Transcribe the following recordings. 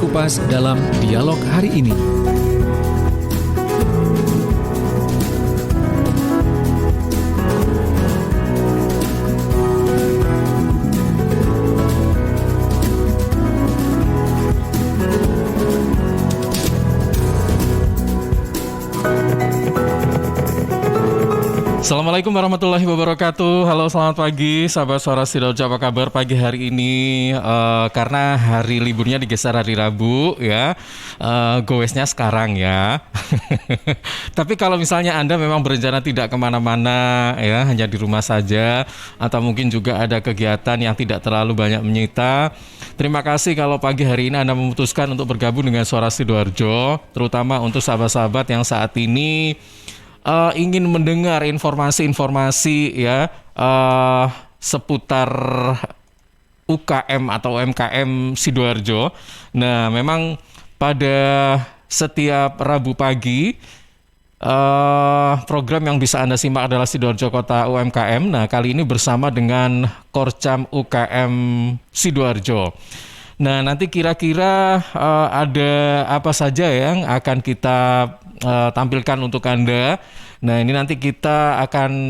dikupas dalam dialog hari ini. Assalamualaikum warahmatullahi wabarakatuh. Halo, selamat pagi sahabat Suara Sidoarjo, apa kabar pagi hari ini? Karena hari liburnya digeser hari Rabu ya, goesnya sekarang ya. Tapi kalau misalnya Anda memang berencana tidak kemana-mana ya, hanya di rumah saja, atau mungkin juga ada kegiatan yang tidak terlalu banyak menyita, terima kasih kalau pagi hari ini Anda memutuskan untuk bergabung dengan Suara Sidoarjo, terutama untuk sahabat-sahabat yang saat ini ingin mendengar informasi-informasi ya seputar UKM atau UMKM Sidoarjo. Nah, memang pada setiap Rabu pagi program yang bisa Anda simak adalah Sidoarjo Kota UMKM. Nah, kali ini bersama dengan Korcam UKM Sidoarjo. Nah, nanti kira-kira ada apa saja yang akan kita tampilkan untuk Anda. Nah, ini nanti kita akan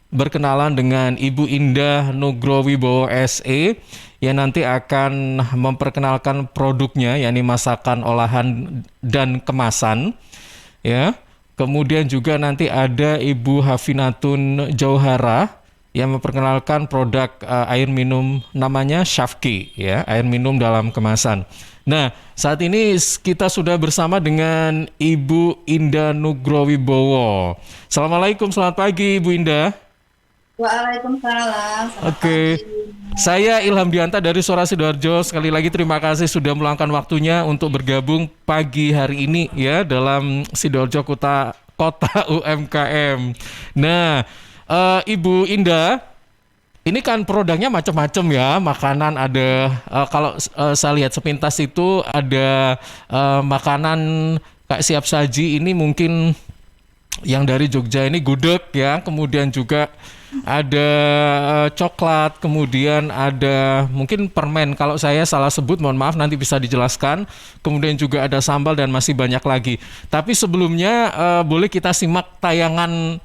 berkenalan dengan Ibu Indah Nugrowibowo SE yang nanti akan memperkenalkan produknya, yakni masakan olahan dan kemasan. Ya. Kemudian juga nanti ada Ibu Hafinatun Jauhara yang memperkenalkan produk air minum namanya Shafki ya, air minum dalam kemasan. Nah, saat ini kita sudah bersama dengan Ibu Indah Nugrowibowo. Assalamualaikum, selamat pagi Ibu Indah. Waalaikumsalam. Selamat Oke. pagi. Saya Ilham Dianta dari Suara Sidoarjo. Sekali lagi terima kasih sudah meluangkan waktunya untuk bergabung pagi hari ini ya dalam Sidoarjo Kota UMKM. Nah, Ibu Indah, ini kan produknya macam-macam ya, makanan ada, kalau saya lihat sepintas itu ada makanan kayak siap saji, ini mungkin yang dari Jogja ini gudeg ya, kemudian juga ada coklat, kemudian ada mungkin permen, kalau saya salah sebut mohon maaf nanti bisa dijelaskan, kemudian juga ada sambal dan masih banyak lagi. Tapi sebelumnya boleh kita simak tayangan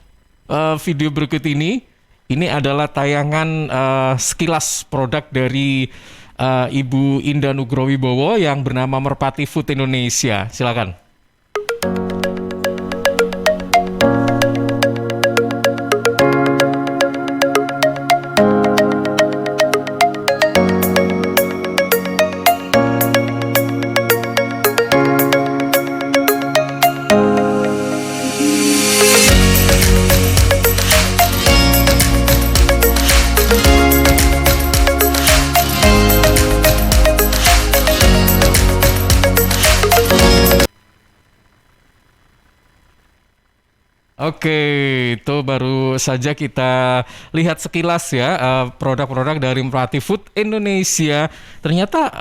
video berikut ini. Ini adalah tayangan sekilas produk dari Ibu Indah Nugrowibowo yang bernama Merpati Food Indonesia. Silakan. Oke, itu baru saja kita lihat sekilas ya produk-produk dari Merpati Food Indonesia. Ternyata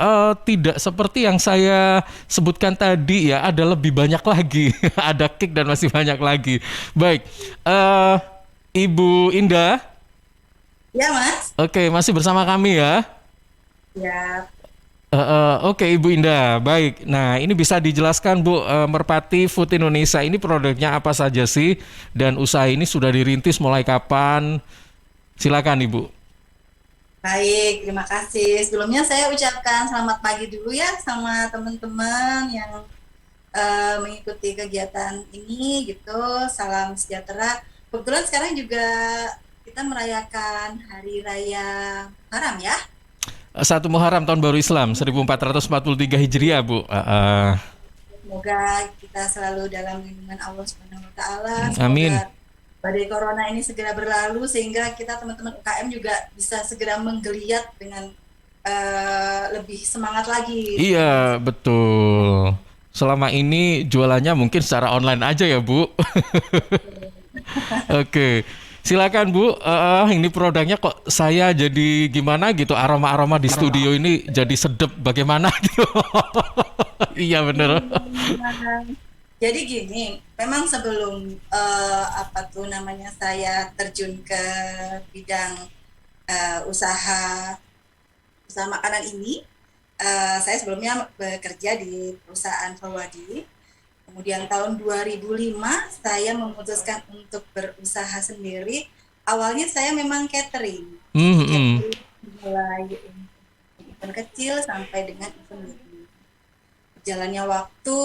tidak seperti yang saya sebutkan tadi ya, ada lebih banyak lagi, ada cake dan masih banyak lagi. Baik, Ibu Indah. Ya, Mas. Oke, masih bersama kami ya. Ya. Oke, Ibu Indah, baik. Nah, ini bisa dijelaskan Bu, Merpati Food Indonesia ini produknya apa saja sih? Dan usaha ini sudah dirintis mulai kapan? Silakan Ibu. Baik, terima kasih. Sebelumnya saya ucapkan selamat pagi dulu ya sama teman-teman yang mengikuti kegiatan ini gitu. Salam sejahtera. Kebetulan sekarang juga kita merayakan Hari Raya Haram ya. 1 Muharram tahun baru Islam 1443 Hijriah, Bu. Semoga kita selalu dalam lindungan Allah Subhanahu wa taala. Amin. Semoga badai corona ini segera berlalu sehingga kita teman-teman UKM juga bisa segera menggeliat dengan lebih semangat lagi. Iya, betul. Selama ini jualannya mungkin secara online aja ya, Bu. Oke. Silakan Bu, ini produknya kok saya jadi gimana gitu, aroma-aroma di studio ini jadi sedep bagaimana gitu. Iya bener. Jadi gini, memang sebelum saya terjun ke bidang usaha makanan ini, saya sebelumnya bekerja di perusahaan Perwadi. Kemudian tahun 2005 saya memutuskan untuk berusaha sendiri. Awalnya saya memang catering. Hmm, hmm. Catering mulai event kecil sampai dengan event gede. Berjalannya waktu,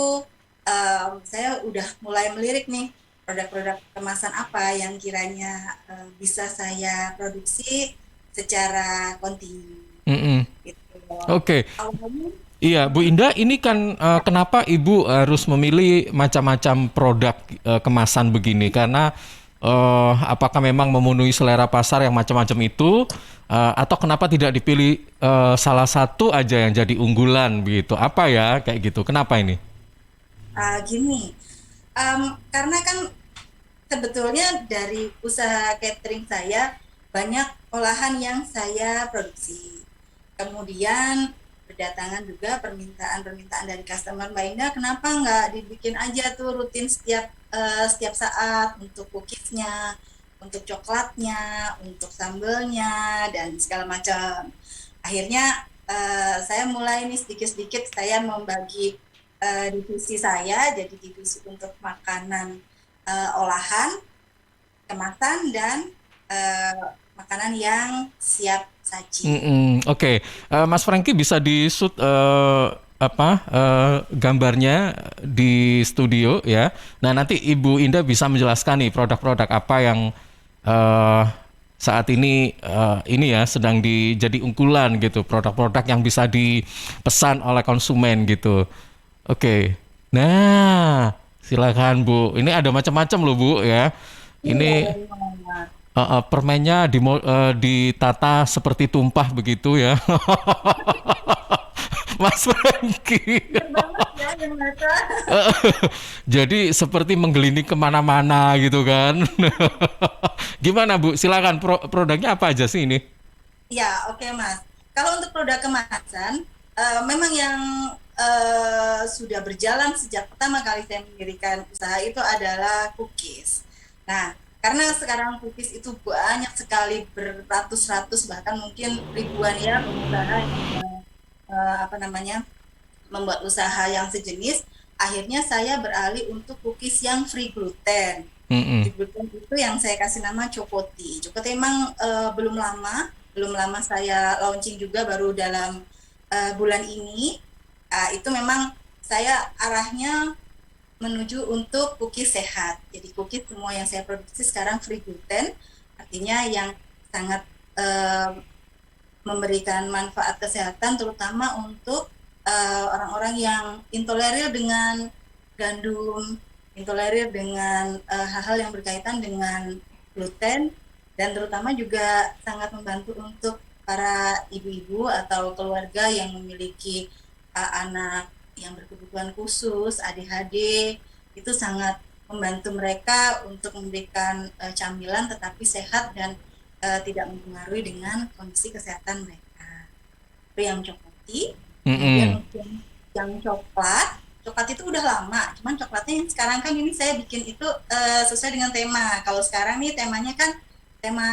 saya udah mulai melirik nih produk-produk kemasan apa yang kiranya bisa saya produksi secara kontinu. Hmm, hmm. Gitu. Oke. Awalnya, Iya, Bu Indah, ini kan kenapa Ibu harus memilih macam-macam produk kemasan begini? Karena apakah memang memenuhi selera pasar yang macam-macam itu, atau kenapa tidak dipilih salah satu aja yang jadi unggulan begitu? Apa ya kayak gitu? Kenapa ini? gini, karena kan sebetulnya dari usaha catering saya banyak olahan yang saya produksi. Kemudian berdatangan juga permintaan-permintaan dari customer, Mbak Indah, kenapa nggak dibikin aja tuh rutin setiap saat untuk cookiesnya, untuk coklatnya, untuk sambelnya dan segala macam. Akhirnya saya mulai nih sedikit-sedikit saya membagi divisi saya jadi divisi untuk makanan olahan, kemasan dan makanan yang siap saji. Oke. Mas Franky bisa di-shoot gambarnya di studio ya. Nah, nanti Ibu Indah bisa menjelaskan nih produk-produk apa yang eh, saat ini ya sedang jadi unggulan gitu, produk-produk yang bisa dipesan oleh konsumen gitu. Oke. Nah, silakan Bu. Ini ada macam-macam loh Bu ya. Iya, Ini benar. permennya ditata seperti tumpah begitu ya, Mas Franky. Benar banget ya yang mereka. Jadi seperti menggelinding kemana-mana gitu kan. Gimana Bu? Silakan produknya apa aja sih ini? Ya, oke Mas. Kalau untuk produk kemasan, memang yang sudah berjalan sejak pertama kali saya mendirikan usaha itu adalah cookies. Nah, karena sekarang cookies itu banyak sekali beratus-ratus bahkan mungkin ribuan ya pengusaha yang apa namanya membuat usaha yang sejenis, akhirnya saya beralih untuk cookies yang free gluten. Mm-mm. Free gluten itu yang saya kasih nama Cokoti. Cokoti emang belum lama saya launching juga baru dalam bulan ini. Itu memang saya arahnya menuju untuk cookies sehat. Jadi cookies semua yang saya produksi sekarang free gluten, artinya yang sangat eh, memberikan manfaat kesehatan terutama untuk orang-orang yang intolerir dengan gandum, intolerir dengan hal-hal yang berkaitan dengan gluten, dan terutama juga sangat membantu untuk para ibu-ibu atau keluarga yang memiliki anak yang berkebutuhan khusus, ADHD, itu sangat membantu mereka untuk memberikan camilan tetapi sehat dan tidak mempengaruhi dengan kondisi kesehatan mereka. Itu yang coklat. Mm-mm. Kemudian untuk yang coklat itu udah lama, cuman coklatnya yang sekarang kan ini saya bikin itu sesuai dengan tema. Kalau sekarang nih temanya kan tema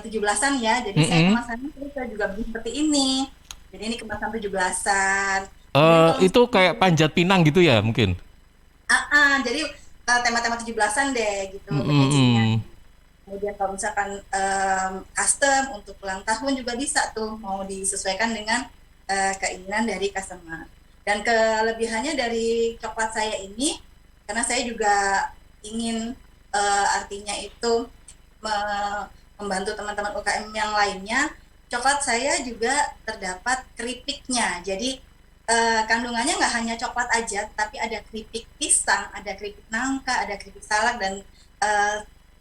17-an ya, jadi saya Mm-mm. kemasannya saya juga bikin seperti ini. Jadi ini kemasan 17-an. Kemudian kalau Itu kayak panjat pinang gitu ya mungkin. jadi tema-tema 17-an deh gitu packagingnya. Mm-mm. Kemudian kalau misalkan custom untuk ulang tahun juga bisa tuh mau disesuaikan dengan keinginan dari customer. Dan kelebihannya dari coklat saya ini, karena saya juga ingin artinya itu membantu teman-teman UKM yang lainnya, coklat saya juga terdapat keripiknya. Jadi kandungannya nggak hanya coklat aja, tapi ada keripik pisang, ada keripik nangka, ada keripik salak, dan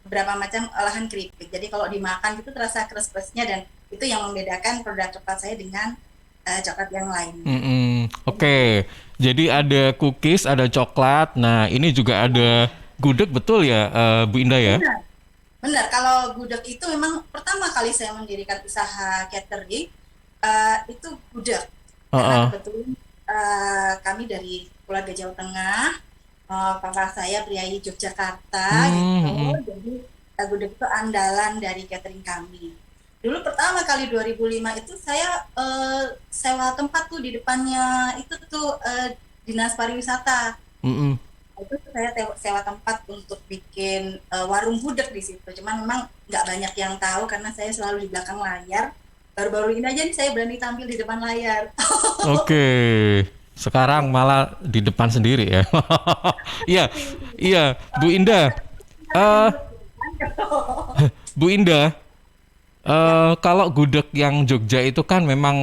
beberapa macam olahan keripik. Jadi kalau dimakan itu terasa keras-kerasnya, dan itu yang membedakan produk coklat saya dengan coklat yang lainnya. Mm-mm. Oke, jadi ada cookies, ada coklat. Nah, ini juga ada gudeg, betul ya, Bu Indah ya? Benar, benar. Kalau gudeg itu memang pertama kali saya mendirikan usaha catering, itu gudeg. Karena Heeh. kebetulan kami dari keluarga Jawa Tengah, papa saya priayi Yogyakarta gitu. Mm-mm. Jadi gudeg itu andalan dari catering kami. Dulu pertama kali 2005 itu saya sewa tempat tuh di depannya itu tuh dinas pariwisata. Mm-mm. Itu saya sewa tempat untuk bikin warung gudeg di situ. Cuman memang nggak banyak yang tahu karena saya selalu di belakang layar. Baru-baru ini aja nih saya berani tampil di depan layar. Oke, sekarang malah di depan sendiri ya. Iya, iya, Bu Indah. Eh, Bu Indah, kalau gudeg yang Jogja itu kan memang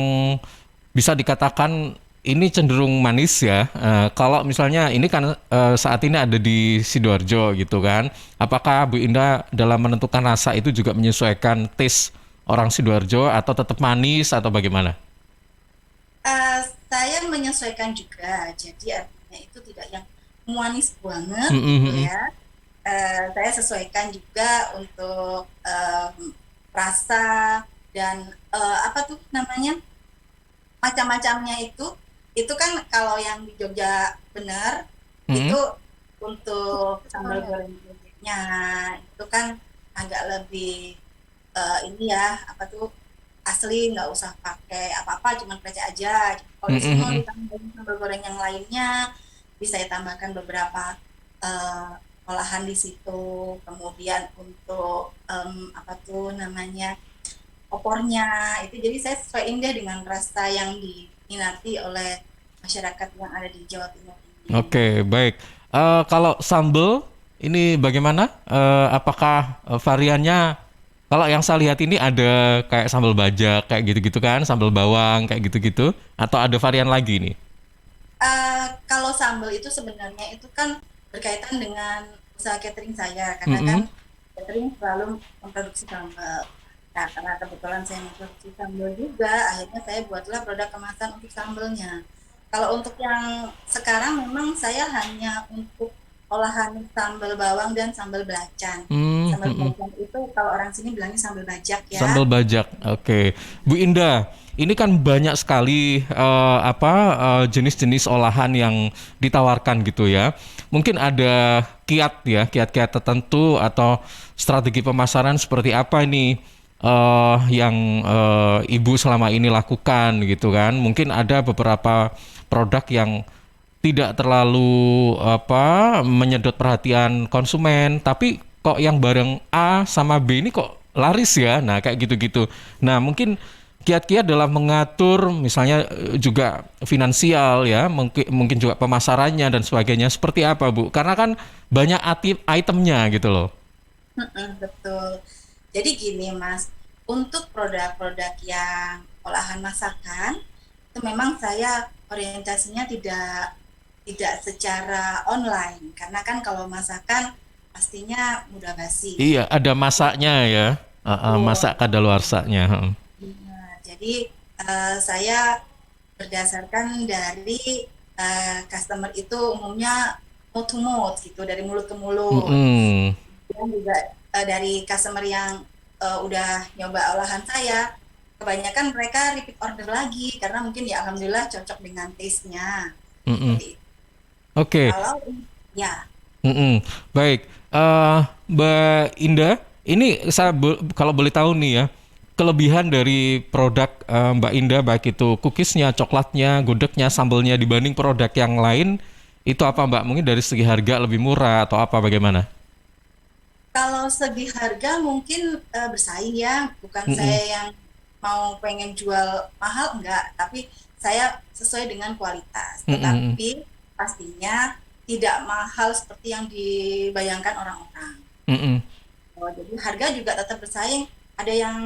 bisa dikatakan ini cenderung manis ya. Kalau misalnya ini kan saat ini ada di Sidoarjo gitu kan. Apakah Bu Indah dalam menentukan rasa itu juga menyesuaikan taste orang Sidoarjo atau tetap manis atau bagaimana? Eh, saya menyesuaikan juga, jadi artinya itu tidak yang manis banget Mm, mm, gitu mm, ya. Saya sesuaikan juga untuk rasa dan apa tuh namanya macam-macamnya itu kan kalau yang di Jogja benar mm, mm. itu untuk sambal gorengnya itu kan agak lebih ini ya apa tuh asli nggak usah pakai apa-apa cuma krecek aja. Kalau Mm, di sini mm, mau mm. ditambahin sambal goreng yang lainnya bisa saya tambahkan beberapa eh, olahan di situ. Kemudian untuk apa tuh namanya opornya itu jadi saya sesuaiin deh dengan rasa yang diminati oleh masyarakat yang ada di Jawa Timur ini. Oke, baik. Kalau sambal ini bagaimana? Apakah variannya? Kalau yang saya lihat ini ada kayak sambal bajak kayak gitu-gitu kan, sambal bawang kayak gitu-gitu, atau ada varian lagi nih? Kalau sambal itu sebenarnya itu kan berkaitan dengan usaha catering saya karena kan Mm-mm. catering selalu memproduksi sambal. Nah, karena kebetulan saya memproduksi sambal juga, akhirnya saya buatlah produk kemasan untuk sambalnya. Kalau untuk yang sekarang memang saya hanya untuk olahan sambal bawang dan sambal belacan. Mm, Sambal mm-mm. belacan itu kalau orang sini bilangnya sambal bajak Sambal ya. bajak. Oke. Bu Indah, ini kan banyak sekali jenis-jenis olahan yang ditawarkan gitu ya. Mungkin ada kiat ya, kiat-kiat tertentu atau strategi pemasaran seperti apa ini yang Ibu selama ini lakukan gitu kan. Mungkin ada beberapa produk yang tidak terlalu menyedot perhatian konsumen, tapi kok yang bareng A sama B ini kok laris ya. Nah, kayak gitu-gitu. Nah, mungkin kiat-kiat dalam mengatur misalnya juga finansial ya, mungkin juga pemasarannya dan sebagainya seperti apa, Bu? Karena kan banyak itemnya gitu loh. Betul. Jadi gini Mas, untuk produk-produk yang olahan masakan itu memang saya orientasinya tidak secara online karena kan kalau masakan pastinya mudah basi. Iya, ada masaknya ya. Betul. Masak kadaluarsanya. Heeh. Nah, jadi saya berdasarkan dari customer itu umumnya mouth to mouth gitu dari mulut ke mulut. Mm-mm. Dan juga dari customer yang udah nyoba olahan saya, kebanyakan mereka repeat order lagi karena mungkin ya alhamdulillah cocok dengan taste-nya. Mm-mm. Seperti itu. Oke. Kalau ya Mm-mm. Baik, Mbak Indah, ini saya kalau boleh tahu nih ya, kelebihan dari produk Mbak Indah baik itu cookiesnya, coklatnya, gudegnya, sambelnya dibanding produk yang lain itu apa Mbak? Mungkin dari segi harga lebih murah atau apa bagaimana? kalau segi harga mungkin bersaing ya, bukan saya Mm-mm. yang mau pengen jual mahal enggak, tapi saya sesuai dengan kualitas. Mm-mm. Tetapi pastinya tidak mahal seperti yang dibayangkan orang-orang. Mm-mm. Oh, jadi harga juga tetap bersaing. Ada yang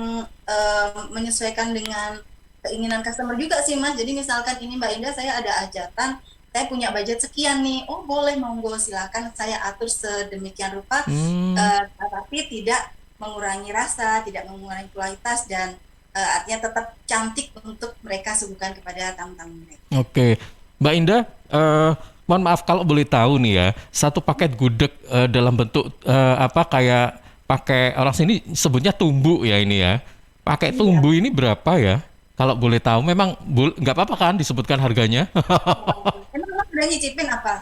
menyesuaikan dengan keinginan customer juga sih Mas. Jadi misalkan ini Mbak Indah saya ada hajatan, saya punya budget sekian nih. Oh boleh monggo silakan saya atur sedemikian rupa, Mm. tapi tidak mengurangi rasa, tidak mengurangi kualitas dan artinya tetap cantik untuk mereka suguhkan kepada tamu-tamu mereka. Oke, Mbak Indah, mohon maaf kalau boleh tahu nih ya, satu paket gudeg dalam bentuk kayak pakai orang sini sebutnya tumbu ya ini ya. Pakai Iya. tumbu ini berapa ya? Kalau boleh tahu, memang nggak apa-apa kan disebutkan harganya? Emang Mas udah nyicipin apa?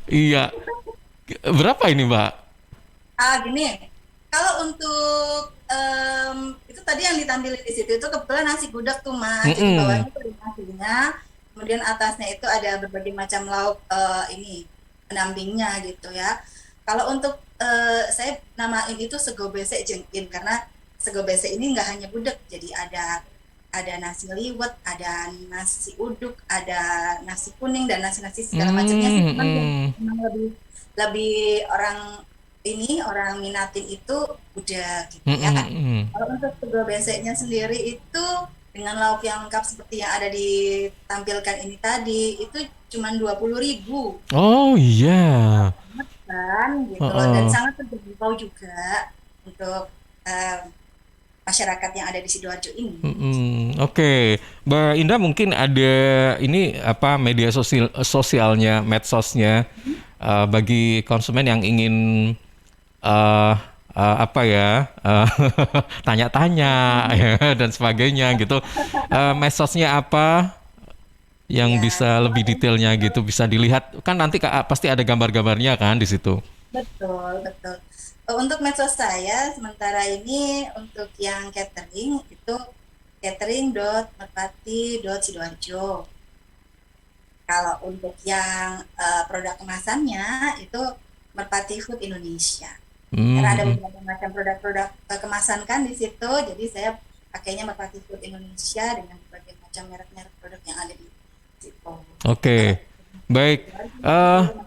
Iya, berapa ini Mbak? Gini, Kalau untuk itu tadi yang ditampilin di situ itu kebetulan nasi gudeg tuh Mas. Jadi Mm-mm. bawahnya itu ada nasinya, kemudian atasnya itu ada berbagai macam lauk ini pendampingnya gitu ya. Kalau untuk saya namain itu sego besek jengkin karena sego besek ini nggak hanya gudeg, jadi ada nasi liwet, ada nasi uduk, ada nasi kuning dan nasi-nasi segala macamnya sih. Cuman yang Mm-mm. memang lebih lebih orang minatin itu udah gitu ya. Mm-mm. Kalau untuk sego beseknya sendiri itu dengan lauk yang lengkap seperti yang ada ditampilkan ini tadi itu cuma 20.000 Oh iya. kan gitu loh dan Heeh. sangat terjangkau juga untuk eh, masyarakat yang ada di Sidoarjo ini. Oke, Mbak Indah mungkin ada ini apa media sosialnya, medsosnya bagi konsumen yang ingin eh apa ya tanya-tanya ya, dan sebagainya gitu. Medsosnya apa yang Ya, bisa lebih detailnya gitu bisa dilihat kan nanti pasti ada gambar-gambarnya kan di situ. betul, betul. Untuk medsos saya sementara ini untuk yang catering itu catering.merpati.sidoarjo. Kalau untuk yang produk kemasannya itu Merpati Food Indonesia. Karena ada Hmm, beberapa macam produk-produk kemasan kan di situ, jadi saya pakainya Merpati Food Indonesia dengan berbagai macam merek-merek produk yang ada di situ. Kalau oke. Baik,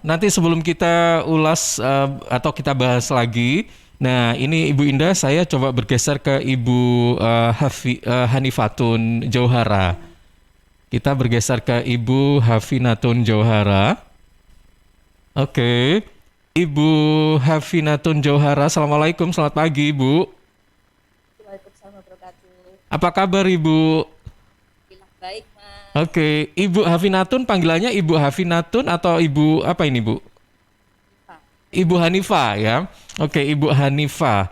nanti sebelum kita ulas atau kita bahas lagi, nah ini Ibu Indah, saya coba bergeser ke Ibu Hanifatun Jauhara. Kita bergeser ke Ibu Hafinatun Jauhara. Oke, Ibu Hafinatun Jauhara, Assalamualaikum, selamat pagi Ibu. Waalaikumsalam wabarakatuh. Apa kabar Ibu? Bilang baik, Mas. Oke, Ibu Hafinatun panggilannya Ibu Hafinatun atau Ibu apa ini Bu? Pak. Ibu Hanifah ya. Oke, Ibu Hanifah.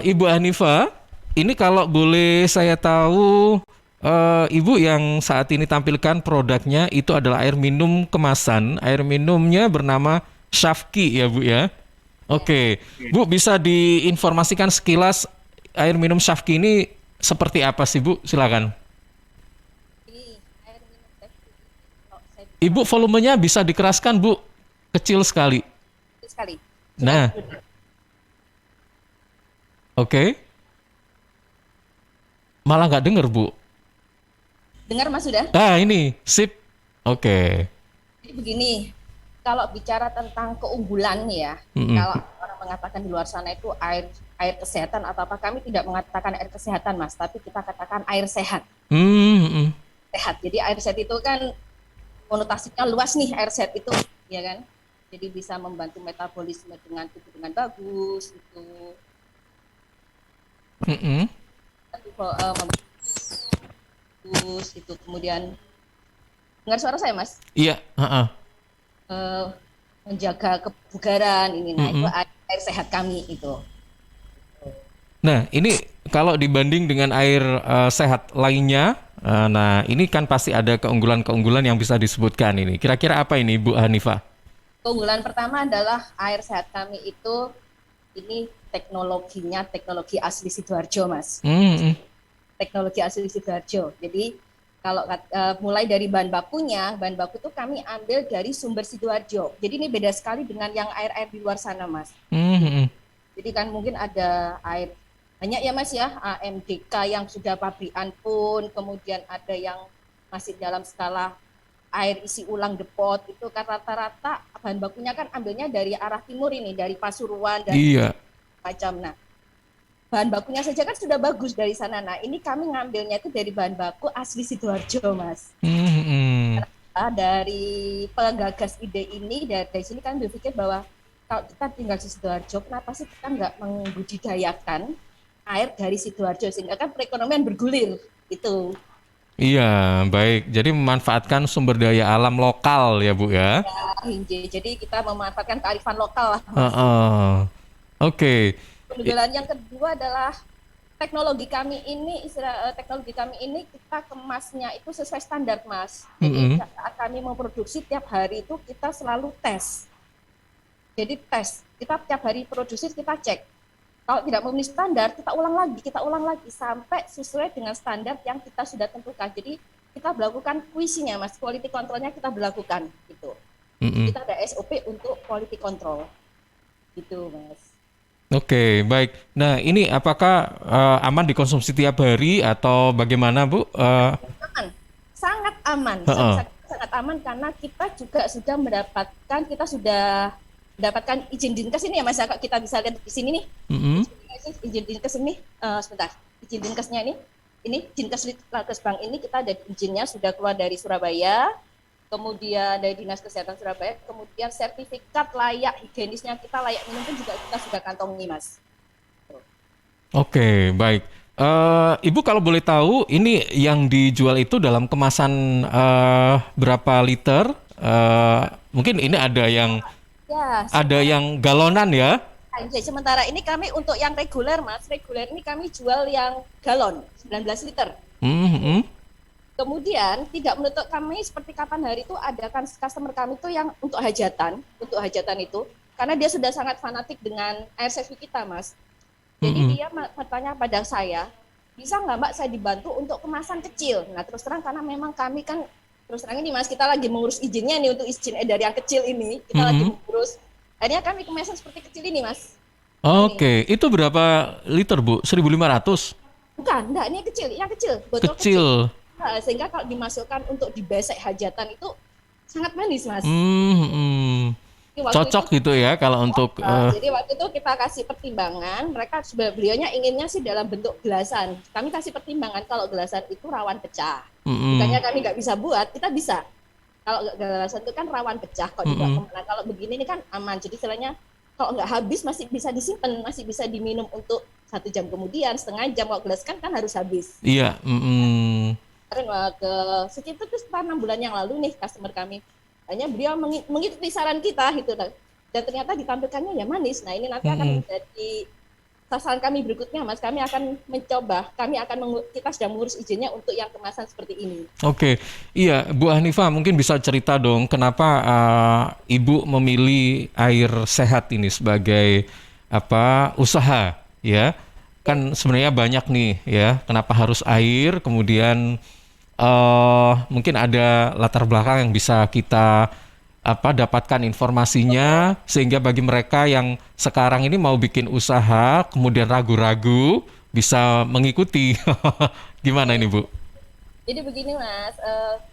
Ibu Hanifah, ini kalau boleh saya tahu, Ibu yang saat ini tampilkan produknya itu adalah air minum kemasan. Air minumnya bernama Shafki ya Bu ya. Ya, Oke, Bu bisa diinformasikan sekilas air minum Shafki ini seperti apa sih Bu? Silakan. ini air minum teh ini kalau saya Ibu bicara volumenya bisa dikeraskan Bu, kecil sekali. itu sekali. Coba Nah, dulu. oke. Malah nggak denger Bu. Dengar Mas sudah? Ah, ini sip. Oke. Jadi begini, kalau bicara tentang keunggulan ya, Mm-mm. kalau orang mengatakan di luar sana itu air air kesehatan atau apa, kami tidak mengatakan air kesehatan Mas, tapi kita katakan air sehat. Mm-mm. Sehat. Jadi air sehat itu kan konotasinya luas nih air sehat itu, ya kan? Jadi bisa membantu metabolisme dengan tubuh dengan bagus itu. Mm-mm. Bagus itu kemudian dengar suara saya Mas. Iya. Heeh. Eh, menjaga kebugaran ini, nah itu Mm-mm. air sehat kami itu. Nah, ini kalau dibanding dengan air sehat lainnya, nah ini kan pasti ada keunggulan-keunggulan yang bisa disebutkan ini. Kira-kira apa ini, Bu Hanifah? Keunggulan pertama adalah air sehat kami itu ini teknologinya teknologi asli Sidoarjo Mas. Mm-mm. Teknologi asli Sidoarjo. Jadi kalau mulai dari bahan bakunya, bahan baku itu kami ambil dari sumber Sidoarjo. Jadi ini beda sekali dengan yang air-air di luar sana Mas. Mm-mm. Jadi kan mungkin ada air banyak ya Mas ya, AMDK yang sudah pabrikan pun, kemudian ada yang masih dalam skala air isi ulang depot, itu kan rata-rata bahan bakunya kan ambilnya dari arah timur ini, dari Pasuruan dan Iya. macam. Nah, bahan bakunya saja kan sudah bagus dari sana. Nah, ini kami ngambilnya itu dari bahan baku asli Sidoarjo, Mas. Mm-mm. Dari penggagas ide ini, dari sini kan berpikir bahwa kalau kita tinggal di Sidoarjo, kenapa sih kita nggak membudidayakan air dari Sidoarjo sehingga kan perekonomian bergulir itu. Iya, baik. Jadi memanfaatkan sumber daya alam lokal ya, Bu ya. Jadi kita memanfaatkan kearifan lokal lah Mas. Heeh. Oke. Keunggulan yang kedua adalah teknologi kami ini kita kemasnya itu sesuai standar Mas. Jadi Mm-mm. saat kami memproduksi tiap hari itu kita selalu tes. Jadi tes, kita tiap hari produksi kita cek Kalau tidak memenuhi standar, kita ulang lagi sampai sesuai dengan standar yang kita sudah tentukan. Jadi kita melakukan QC-nya, Mas, quality control-nya kita berlakukan gitu. Mm-mm. Kita ada SOP untuk quality control. Gitu, Mas. Oke, baik. Nah, ini apakah aman dikonsumsi tiap hari atau bagaimana, Bu? Aman, sangat aman, Heeh. sangat aman karena kita sudah mendapatkan izin dinkes ini ya Mas, kita bisa lihat di sini nih. Mm-mm. Izin dinkes ini, sebentar, izin dinkesnya ini dinkes Litbang ini kita ada izinnya sudah keluar dari Surabaya, kemudian dari Dinas Kesehatan Surabaya, kemudian sertifikat layak higienisnya kita layak minum pun juga kita sudah kantongi, Mas. Oke, baik. Ibu kalau boleh tahu, ini yang dijual itu dalam kemasan berapa liter? Mungkin ini Ya, ada yang galonan ya? sementara ini kami untuk yang reguler, Mas, reguler ini kami jual yang galon 19 liter. Mhm. Kemudian tidak menutup kami seperti kapan hari itu ada kan customer kami itu yang untuk hajatan itu karena dia sudah sangat fanatik dengan air sevi kita, Mas. Jadi Mhm. dia bertanya pada saya, bisa nggak Mbak saya dibantu untuk kemasan kecil? Nah terus terang karena memang kami kan terus terang ini Mas, kita lagi mengurus izinnya nih untuk izin edar yang kecil ini, kita lagi Mhm. mengurus. Akhirnya kami kemasan seperti kecil ini, Mas. Ini. Oke, itu berapa liter, Bu? 1.500. Bukan, enggak, ini yang kecil, botol kecil. Kecil. Nah, sehingga kalau dimasukkan untuk dibesek hajatan itu sangat manis, Mas. Mhm. Jadi waktu Cocok itu, gitu ya kalau untuk jadi waktu itu kita kasih pertimbangan, mereka beliaunya inginnya sih dalam bentuk gelasan. Kami kasih pertimbangan kalau gelasan itu rawan pecah. Bukannya mhm. kami nggak bisa buat, kita bisa. Kalau gelasan itu kan rawan pecah, kalau dibawa Mhm. kemana. Kalau begini ini kan aman. Jadi istilahnya kalau nggak habis masih bisa disimpan, masih bisa diminum untuk 1 jam kemudian, setengah jam. Kalau gelas kan harus habis. Iya, mhm. Kemarin ke sekitar itu sekitar 6 bulan yang lalu nih customer kami. Hanya beliau mengikuti saran kita gitu dan ternyata ditampilkannya ya manis. Nah ini nanti akan Mhm. menjadi sasaran kami berikutnya, Mas. Kami akan mencoba, kita sudah mengurus izinnya untuk yang kemasan seperti ini. Oke, iya Bu Hanifah mungkin bisa cerita dong kenapa Ibu memilih air sehat ini sebagai apa usaha ya? Kan sebenarnya banyak nih ya. Kenapa harus air? Kemudian mungkin ada latar belakang yang bisa kita dapatkan informasinya sehingga bagi mereka yang sekarang ini mau bikin usaha kemudian ragu-ragu bisa mengikuti. Gimana ini Bu? Jadi begini Mas,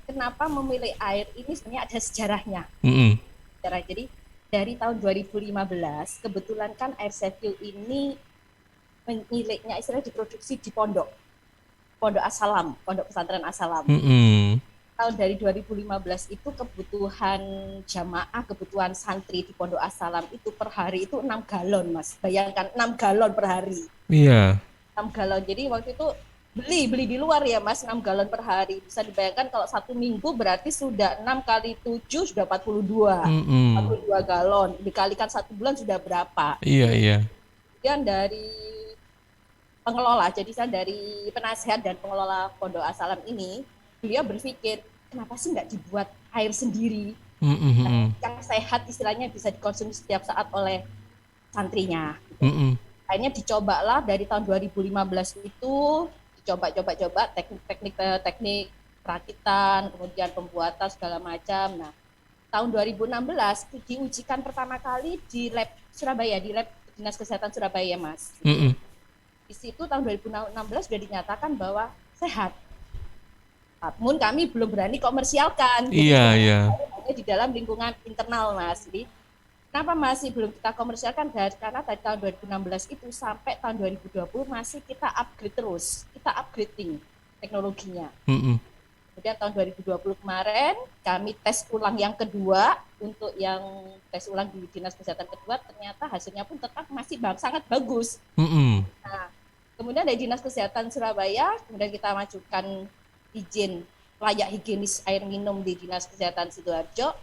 kenapa memilih air ini sebenarnya ada sejarahnya. Mm-mm. Jadi dari tahun 2015 kebetulan kan air Seville ini miliknya istilah diproduksi di Pondok Asalam, Pondok Pesantren Asalam. Mm-mm. Tahun dari 2015 itu kebutuhan jamaah, kebutuhan santri di Pondok Asalam itu per hari itu 6 galon, Mas. Bayangkan 6 galon per hari. Iya. 6 galon. Jadi waktu itu beli di luar ya, Mas, 6 galon per hari. Bisa dibayangkan kalau 1 minggu berarti sudah 6 kali 7 sudah 42. Mm-mm. 42 galon. Dikalikan 1 bulan sudah berapa? Iya, iya. Kemudian dari pengelola, jadi saya dari penasehat dan pengelola Pondok Asalam ini, beliau berpikir, kenapa sih nggak dibuat air sendiri Mm-mm. yang sehat istilahnya bisa dikonsumsi setiap saat oleh santrinya. Mm-mm. Akhirnya dicobalah dari tahun 2015 itu, dicoba teknik perakitan, kemudian pembuatan segala macam. Nah, tahun 2016 diujikan pertama kali di lab Surabaya, di lab Dinas Kesehatan Surabaya, Mas. Mm-mm. Di situ tahun 2016 sudah dinyatakan bahwa sehat. Namun kami belum berani komersialkan. Iya, iya. Hanya di dalam lingkungan internal, Mas. Jadi kenapa masih belum kita komersialkan? Karena dari tahun 2016 itu sampai tahun 2020 masih kita upgrade terus. Kita upgrading teknologinya. Mm-mm. Kemudian tahun 2020 kemarin kami tes ulang yang kedua. Untuk yang tes ulang di Dinas Kesehatan kedua ternyata hasilnya pun tetap masih sangat bagus. Mm-mm. Nah, kemudian dari Dinas Kesehatan Surabaya, kemudian kita majukan izin layak higienis air minum di Dinas Kesehatan Sidoarjo.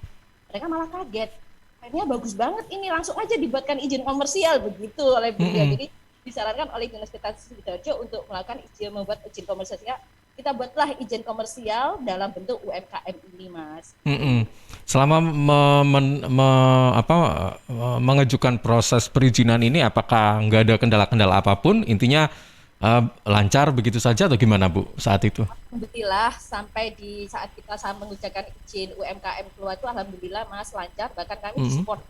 Mereka malah kaget. Airnya bagus banget ini, langsung aja dibuatkan izin komersial begitu oleh beliau. Mm-mm. Jadi disarankan oleh Dinas Kesehatan Sidoarjo untuk melakukan membuat izin komersial. kita buatlah izin komersial dalam bentuk UMKM ini, Mas. Selama mengajukan proses perizinan ini, apakah nggak ada kendala-kendala apapun? Intinya lancar begitu saja atau gimana, Bu, saat itu? Alhamdulillah, sampai di saat kita mengucapkan izin UMKM keluar itu alhamdulillah, Mas, lancar. Bahkan kami support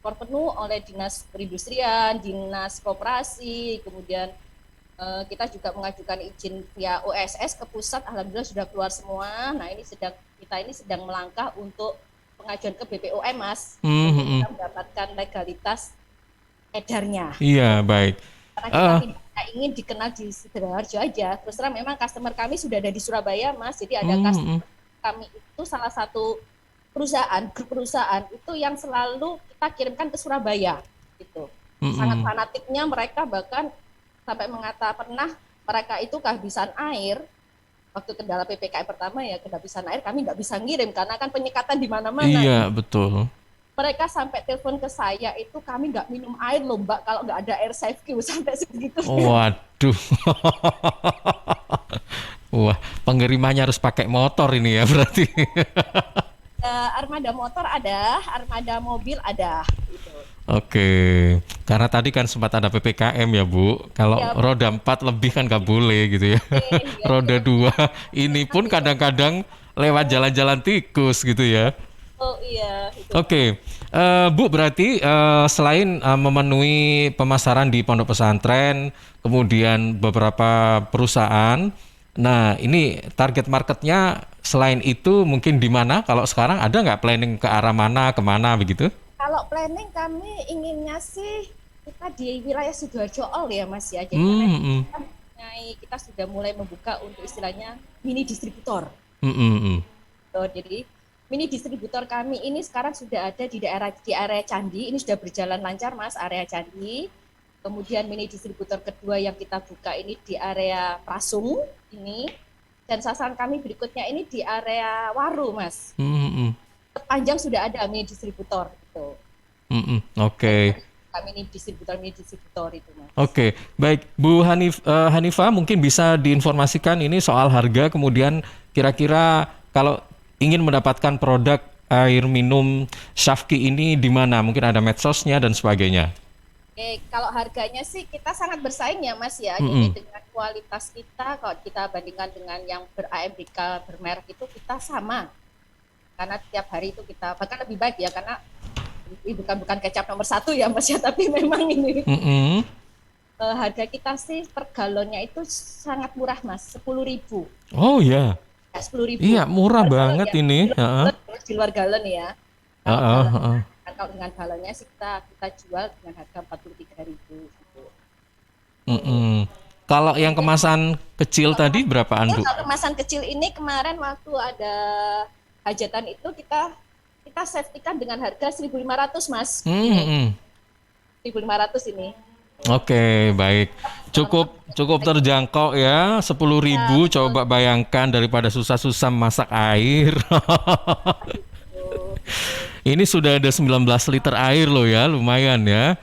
penuh oleh Dinas Perindustrian, Dinas Koperasi, kemudian kita juga mengajukan izin via OSS ke pusat, alhamdulillah sudah keluar semua. Nah, kita ini sedang melangkah untuk pengajuan ke BPOM, Mas, untuk kita mendapatkan legalitas edarnya. Iya, baik. Karena kita tidak ingin dikenal di Sidoarjo aja. Terus terang memang customer kami sudah ada di Surabaya, Mas. Jadi ada customer kami itu salah satu grup perusahaan itu yang selalu kita kirimkan ke Surabaya gitu. Sangat fanatiknya mereka, bahkan sampai pernah mereka itu kehabisan air. Waktu kendala PPKM pertama ya, kehabisan air, kami nggak bisa ngirim karena kan penyekatan di mana-mana. Iya, betul. Mereka sampai telepon ke saya, itu kami nggak minum air loh, Mbak, kalau nggak ada air safe queue, sampai segitu. Waduh. Wah, pengirimannya harus pakai motor ini ya berarti. Armada motor ada, armada mobil ada. Gitu. Oke, karena tadi kan sempat ada PPKM ya, Bu. Kalau ya, roda 4 lebih kan nggak boleh gitu ya. Roda 2 ini pun kadang-kadang lewat jalan-jalan tikus gitu ya. Oh iya. Oke, Bu, berarti selain memenuhi pemasaran di pondok pesantren, kemudian beberapa perusahaan, nah ini target marketnya selain itu mungkin di mana? Kalau sekarang ada nggak planning ke arah mana, kemana begitu? Kalau planning kami inginnya sih kita di wilayah Sidoarjo ya, Mas ya. Jadi kita sudah mulai membuka untuk istilahnya mini distributor. Jadi mini distributor kami ini sekarang sudah ada di area Candi, ini sudah berjalan lancar, Mas, area Candi. Kemudian mini distributor kedua yang kita buka ini di area Prasung ini. Dan sasaran kami berikutnya ini di area Waru, Mas. Panjang sudah ada mini distributor gitu. Oke. Mini distributor itu, Mas. Oke, baik, Bu Hanifah mungkin bisa diinformasikan ini soal harga, kemudian kira-kira kalau ingin mendapatkan produk air minum Shafqi ini di mana? Mungkin ada medsosnya dan sebagainya. Kalau harganya sih kita sangat bersaing ya, Mas ya. Jadi dengan kualitas kita, kalau kita bandingkan dengan yang ber-AMDK bermerek itu kita sama. Karena tiap hari itu kita bahkan lebih baik ya, karena bukan kecap nomor 1 ya, Mas ya, tapi memang ini harga kita sih per galonnya itu sangat murah, Mas, 10.000. Oh ya. 10.000. Iya, murah banget ya. ini. Di luar galon ya. Kalau dengan galonnya sih kita jual dengan harga 43.000 gitu. Kalau yang kemasan kecil tadi berapaan, Bu? Kalau kemasan kecil ini kemarin waktu ada hajatan itu kita safety-kan dengan harga 1.500, Mas. 1.500 ini. Oke, baik. Cukup terjangkau ya, 10.000. Coba bayangkan daripada susah-susah masak air. Ini sudah ada 19 liter air loh ya, lumayan ya.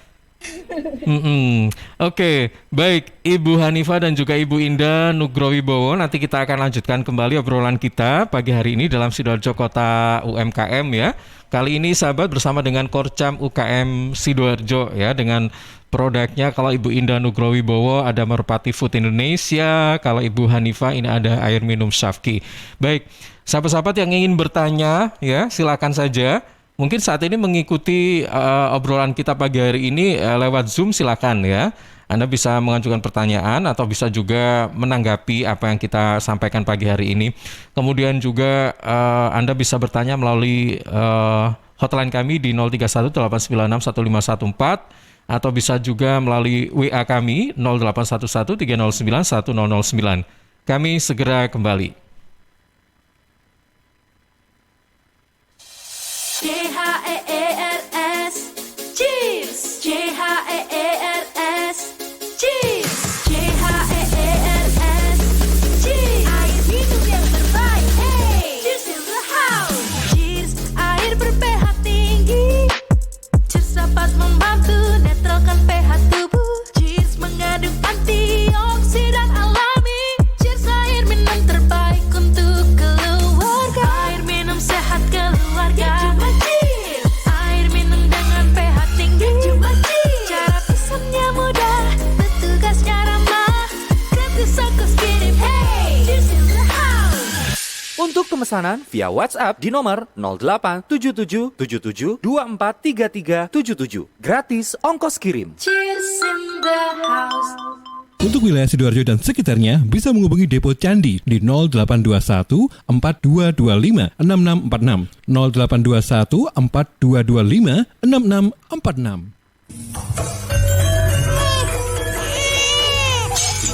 Oke, baik Ibu Hanifah dan juga Ibu Indah Nugrowibowo, nanti kita akan lanjutkan kembali obrolan kita pagi hari ini dalam Sidoarjo Kota UMKM ya. Kali ini sahabat bersama dengan Korcam UKM Sidoarjo ya, dengan produknya. Kalau Ibu Indah Nugrowibowo ada Merpati Food Indonesia, kalau Ibu Hanifah ini ada air minum Shafqi. Baik, sahabat-sahabat yang ingin bertanya ya, silakan saja. Mungkin saat ini mengikuti obrolan kita pagi hari ini lewat Zoom, silakan ya. Anda bisa mengajukan pertanyaan atau bisa juga menanggapi apa yang kita sampaikan pagi hari ini. Kemudian juga Anda bisa bertanya melalui hotline kami di 0318961514 atau bisa juga melalui WA kami 0811309109. Kami segera kembali. CHEERS Cheers CHEERS Cheers CHEERS Cheers Air minum yang terbaik, hey Cheers in the house Cheers air ber-pH tinggi Cheers dapat membantu netralkan pH tubuh Cheers mengandung antioksidan alami Cheers air pemesanan via WhatsApp di nomor 087777243377. Gratis ongkos kirim. Cheers in the house. Untuk wilayah Sidoarjo dan sekitarnya bisa menghubungi Depo Candi di 0821 4225 6646 0821 4225 6646.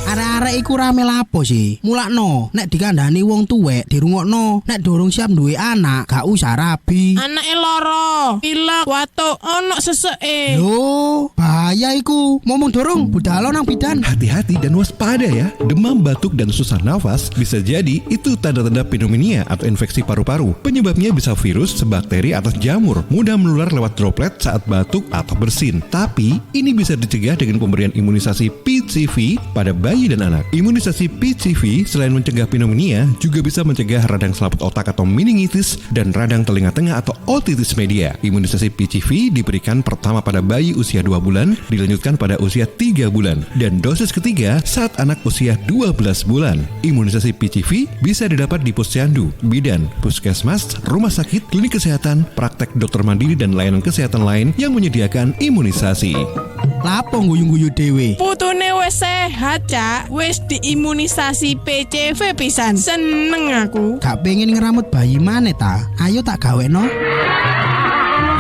Arek-arek iku rame lapo sih? Mulakno, nek dikandani wong tuwek dirungokno, nek durung siap duwe anak, gak usah rabi. Anake loro, pilek, watuk, ono seseke. Loh, bahaya iku. Ngomong dorong, budalo nang bidan. Hati-hati dan waspada ya. Demam, batuk, dan susah nafas bisa jadi itu tanda-tanda pneumonia atau infeksi paru-paru. Penyebabnya bisa virus, bakteri, atau jamur. Mudah menular lewat droplet saat batuk atau bersin. Tapi, ini bisa dicegah dengan pemberian imunisasi PCV pada bayi dan anak. Imunisasi PCV selain mencegah pneumonia, juga bisa mencegah radang selaput otak atau meningitis dan radang telinga tengah atau otitis media. Imunisasi PCV diberikan pertama pada bayi usia 2 bulan, dilanjutkan pada usia 3 bulan, dan dosis ketiga saat anak usia 12 bulan. Imunisasi PCV bisa didapat di posyandu, bidan, puskesmas, rumah sakit, klinik kesehatan, praktek dokter mandiri, dan layanan kesehatan lain yang menyediakan imunisasi. Lapo guyu-guyu dewe. Putune wis sehat, Cak. Wis diimunisasi PCV pisan. Seneng aku. Gak pengen ngeramut bayi maneh ta? Ayo tak gawekno.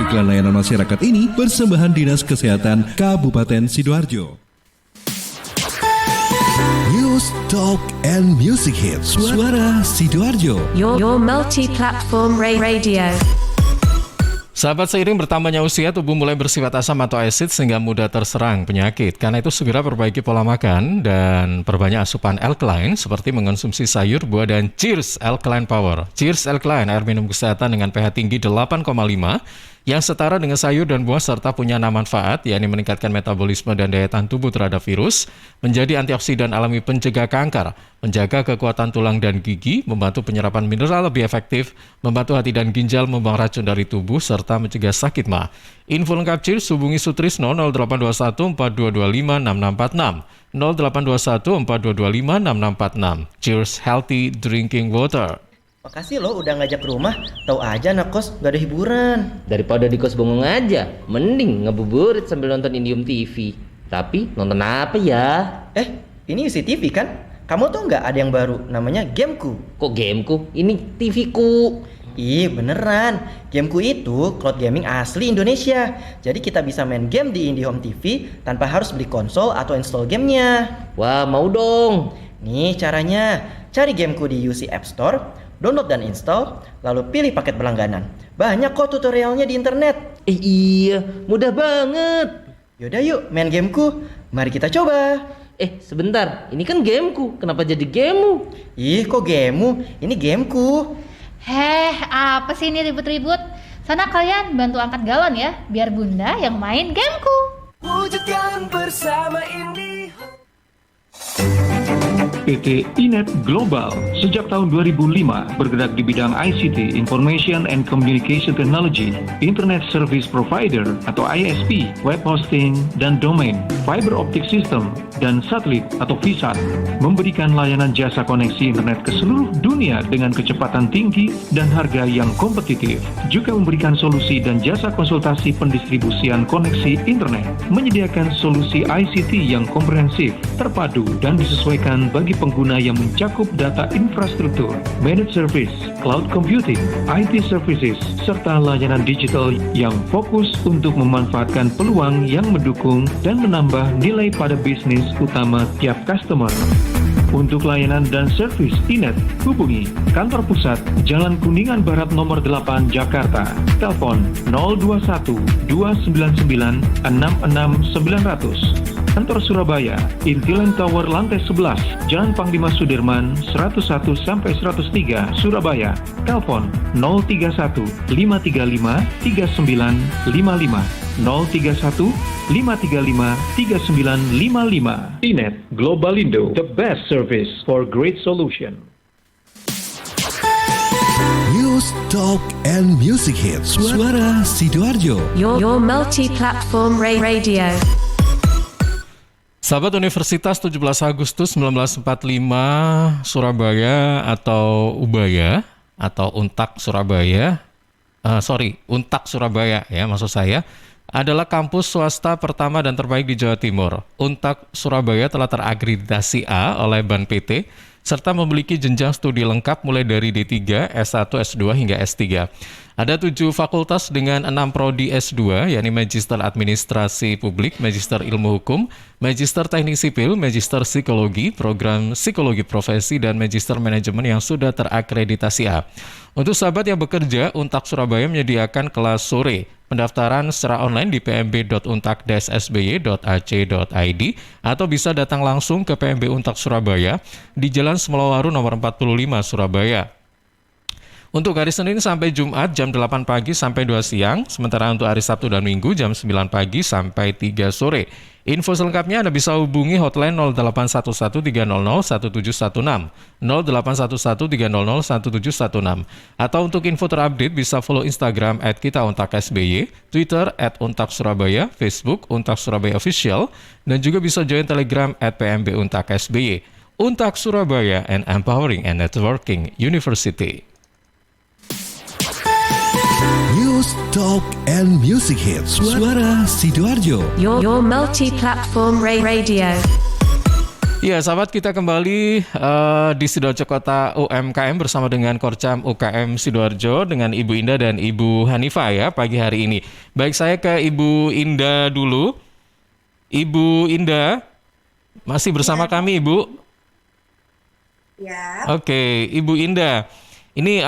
Iklan layanan masyarakat ini persembahan Dinas Kesehatan Kabupaten Sidoarjo. News, Talk, and Music Hits. Suara Sidoarjo. Your multi-platform radio. Sahabat, seiring bertambahnya usia, tubuh mulai bersifat asam atau asid sehingga mudah terserang penyakit. Karena itu segera perbaiki pola makan dan perbanyak asupan alkaline seperti mengonsumsi sayur, buah, dan Cheers Alkaline Power. Cheers Alkaline, air minum kesehatan dengan pH tinggi 8,5 yang setara dengan sayur dan buah serta punya 6 manfaat, yakni meningkatkan metabolisme dan daya tahan tubuh terhadap virus, menjadi antioksidan alami pencegah kanker, menjaga kekuatan tulang dan gigi, membantu penyerapan mineral lebih efektif, membantu hati dan ginjal membuang racun dari tubuh, serta mencegah sakit mah. Info lengkap Cheers hubungi Sutrisno 0821 4225 6646 0821 4225 6646. Cheers Healthy Drinking Water. Makasih lo udah ngajak ke rumah, tahu aja anak kos gak ada hiburan. Daripada di kos bengong aja, mending ngebuburit sambil nonton Indium TV. Tapi nonton apa ya? Ini UCTV kan? Kamu tuh nggak ada yang baru, namanya Gameku. Kok Gameku? Ini TV-ku. Ih beneran, Gameku itu cloud gaming asli Indonesia. Jadi kita bisa main game di IndiHome TV tanpa harus beli konsol atau install gamenya. Wah, mau dong. Nih caranya, cari Gameku di UC App Store, download dan install, lalu pilih paket berlangganan. Banyak kok tutorialnya di internet. Iya, mudah banget. Yaudah yuk main Gameku, mari kita coba. Sebentar, ini kan Gameku, kenapa jadi gamemu? Ih kok gamemu, ini Gameku. Apa sih ini ribut-ribut? Sana kalian bantu angkat galon ya, biar bunda yang main Gameku. Wujudkan bersama IndiHome. PT Inet Global sejak tahun 2005 bergerak di bidang ICT, Information and Communication Technology, Internet Service Provider atau ISP, web hosting dan domain, fiber optic system, dan satelit atau VSAT, memberikan layanan jasa koneksi internet ke seluruh dunia dengan kecepatan tinggi dan harga yang kompetitif. Juga memberikan solusi dan jasa konsultasi pendistribusian koneksi internet, menyediakan solusi ICT yang komprehensif, terpadu, dan disesuaikan bagi pengguna yang mencakup data infrastruktur, managed service, cloud computing, IT services, serta layanan digital yang fokus untuk memanfaatkan peluang yang mendukung dan menambah nilai pada bisnis utama tiap customer. Untuk layanan dan servis Inet, hubungi kantor pusat Jalan Kuningan Barat nomor 8 Jakarta. Telepon 021 299 66900. Kantor Surabaya, Intiland Tower lantai 11, Jalan Panglima Sudirman 101 sampai 103 Surabaya. Telepon 031 535 3955 031 535 3955. Inet Globalindo, the best service for great solution. News, Talk, and Music Hits. Suara Sidoarjo. Your multi-platform radio. Sahabat, Universitas 17 Agustus 1945 Surabaya atau Ubaya atau Untak Surabaya, Untak Surabaya ya maksud saya, adalah kampus swasta pertama dan terbaik di Jawa Timur. Untak Surabaya telah terakreditasi A oleh BAN PT serta memiliki jenjang studi lengkap mulai dari D3, S1, S2 hingga S3. Ada 7 fakultas dengan 6 prodi S2, yakni Magister Administrasi Publik, Magister Ilmu Hukum, Magister Teknik Sipil, Magister Psikologi, Program Psikologi Profesi, dan Magister Manajemen yang sudah terakreditasi A. Untuk sahabat yang bekerja, Untak Surabaya menyediakan kelas sore. Pendaftaran secara online di pmb.untak-sby.ac.id atau bisa datang langsung ke PMB Untak Surabaya di Jalan Semelowaru nomor 45 Surabaya. Untuk hari Senin sampai Jumat jam 8 pagi sampai 2 siang, sementara untuk hari Sabtu dan Minggu jam 9 pagi sampai 3 sore. Info selengkapnya Anda bisa hubungi hotline 0811-300-1716, 0811-300-1716, atau untuk info terupdate bisa follow Instagram @kitauntak_sby, Twitter @untak_surabaya, Facebook Untak Surabaya Official, dan juga bisa join Telegram @pmb_untak_sby. Untak Surabaya, and Empowering and Networking University. News, Talk, and Music Hits. Suara Sidoarjo. Your multi-platform radio. Ya, sahabat, kita kembali di Sidoarjo Kota UMKM bersama dengan Korcam UKM Sidoarjo dengan Ibu Indah dan Ibu Hanifah ya pagi hari ini. Baik, saya ke Ibu Indah dulu. Ibu Indah, masih bersama kami, Ibu? Ya. Oke, Ibu Indah. Ini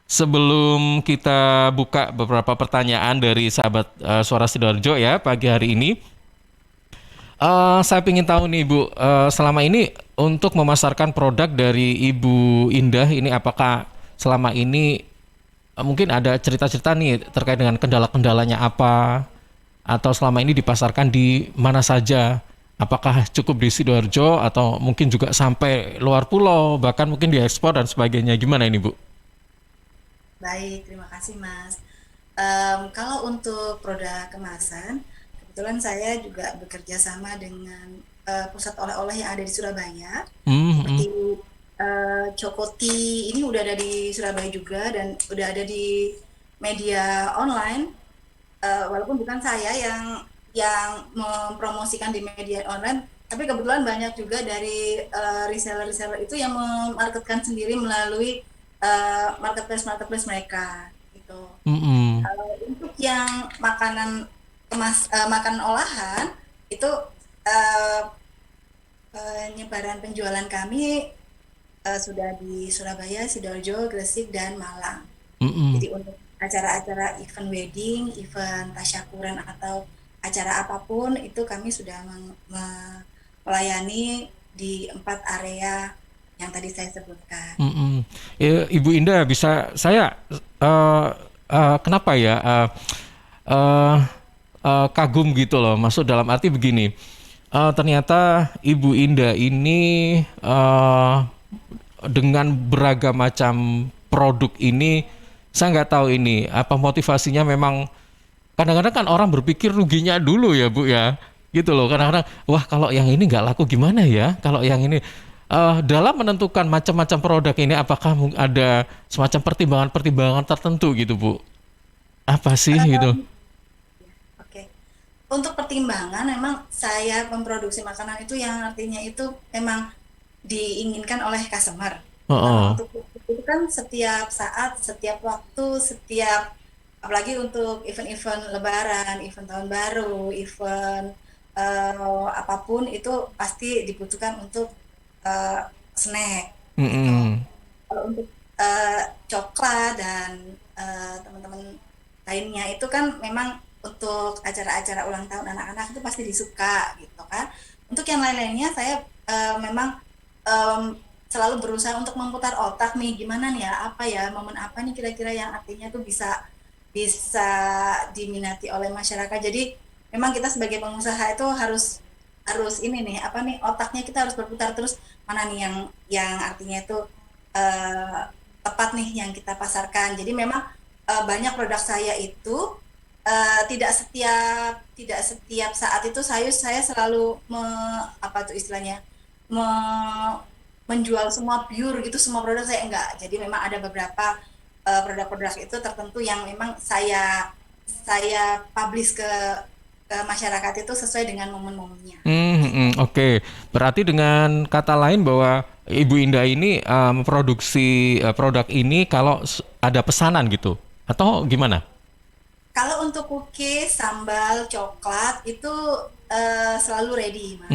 sebelum kita buka beberapa pertanyaan dari sahabat Suara Sidoarjo ya pagi hari ini, saya ingin tahu nih Ibu, selama ini untuk memasarkan produk dari Ibu Indah ini apakah selama ini mungkin ada cerita-cerita nih terkait dengan kendala-kendalanya apa, atau selama ini dipasarkan di mana saja? Apakah cukup di Sidoarjo atau mungkin juga sampai luar pulau, bahkan mungkin diekspor dan sebagainya? Gimana ini Bu? Baik, terima kasih Mas. Kalau untuk produk kemasan, kebetulan saya juga bekerja sama dengan pusat oleh-oleh yang ada di Surabaya. Seperti Cokoti ini udah ada di Surabaya juga dan udah ada di media online. Walaupun bukan saya yang mempromosikan di media online, tapi kebetulan banyak juga dari reseller-reseller itu yang memarketkan sendiri melalui marketplace mereka gitu. Untuk yang makanan makanan olahan itu penyebaran penjualan kami sudah di Surabaya, Sidoarjo, Gresik, dan Malang. Jadi untuk acara-acara event wedding, event tasyakuran atau acara apapun itu kami sudah melayani di 4 area yang tadi saya sebutkan. Ibu Indah, bisa saya kenapa ya kagum gitu loh, maksud dalam arti begini, ternyata Ibu Indah ini dengan beragam macam produk ini, saya nggak tahu ini apa motivasinya. Memang kadang-kadang kan orang berpikir ruginya dulu ya Bu ya, gitu loh. Kadang-kadang wah kalau yang ini nggak laku gimana ya, kalau yang ini. Dalam menentukan macam-macam produk ini, apakah ada semacam pertimbangan-pertimbangan tertentu gitu Bu? Apa sih gitu? Oke. Untuk pertimbangan, memang saya memproduksi makanan itu yang artinya itu memang diinginkan oleh customer. Untuk itu kan setiap saat, setiap waktu, apalagi untuk event-event Lebaran, event Tahun Baru, event apapun itu pasti dibutuhkan untuk snack. Kalau untuk coklat dan teman-teman lainnya itu kan memang untuk acara-acara ulang tahun anak-anak itu pasti disuka gitu kan. Untuk yang lain-lainnya saya memang selalu berusaha untuk memutar otak nih, gimana nih ya, apa ya, momen apa nih kira-kira yang artinya tuh bisa diminati oleh masyarakat. Jadi memang kita sebagai pengusaha itu harus ini nih, apa nih, otaknya kita harus berputar terus, mana nih yang artinya itu tepat nih yang kita pasarkan. Jadi memang banyak produk saya itu tidak setiap saat itu saya selalu menjual semua pure gitu, semua produk saya enggak. Jadi memang ada beberapa produk-produk itu tertentu yang memang saya publish ke masyarakat itu sesuai dengan momen-momennya. Oke. Berarti dengan kata lain bahwa Ibu Indah ini memproduksi produk ini kalau ada pesanan gitu, atau gimana? Kalau untuk cookies, sambal, coklat itu selalu ready, Mas.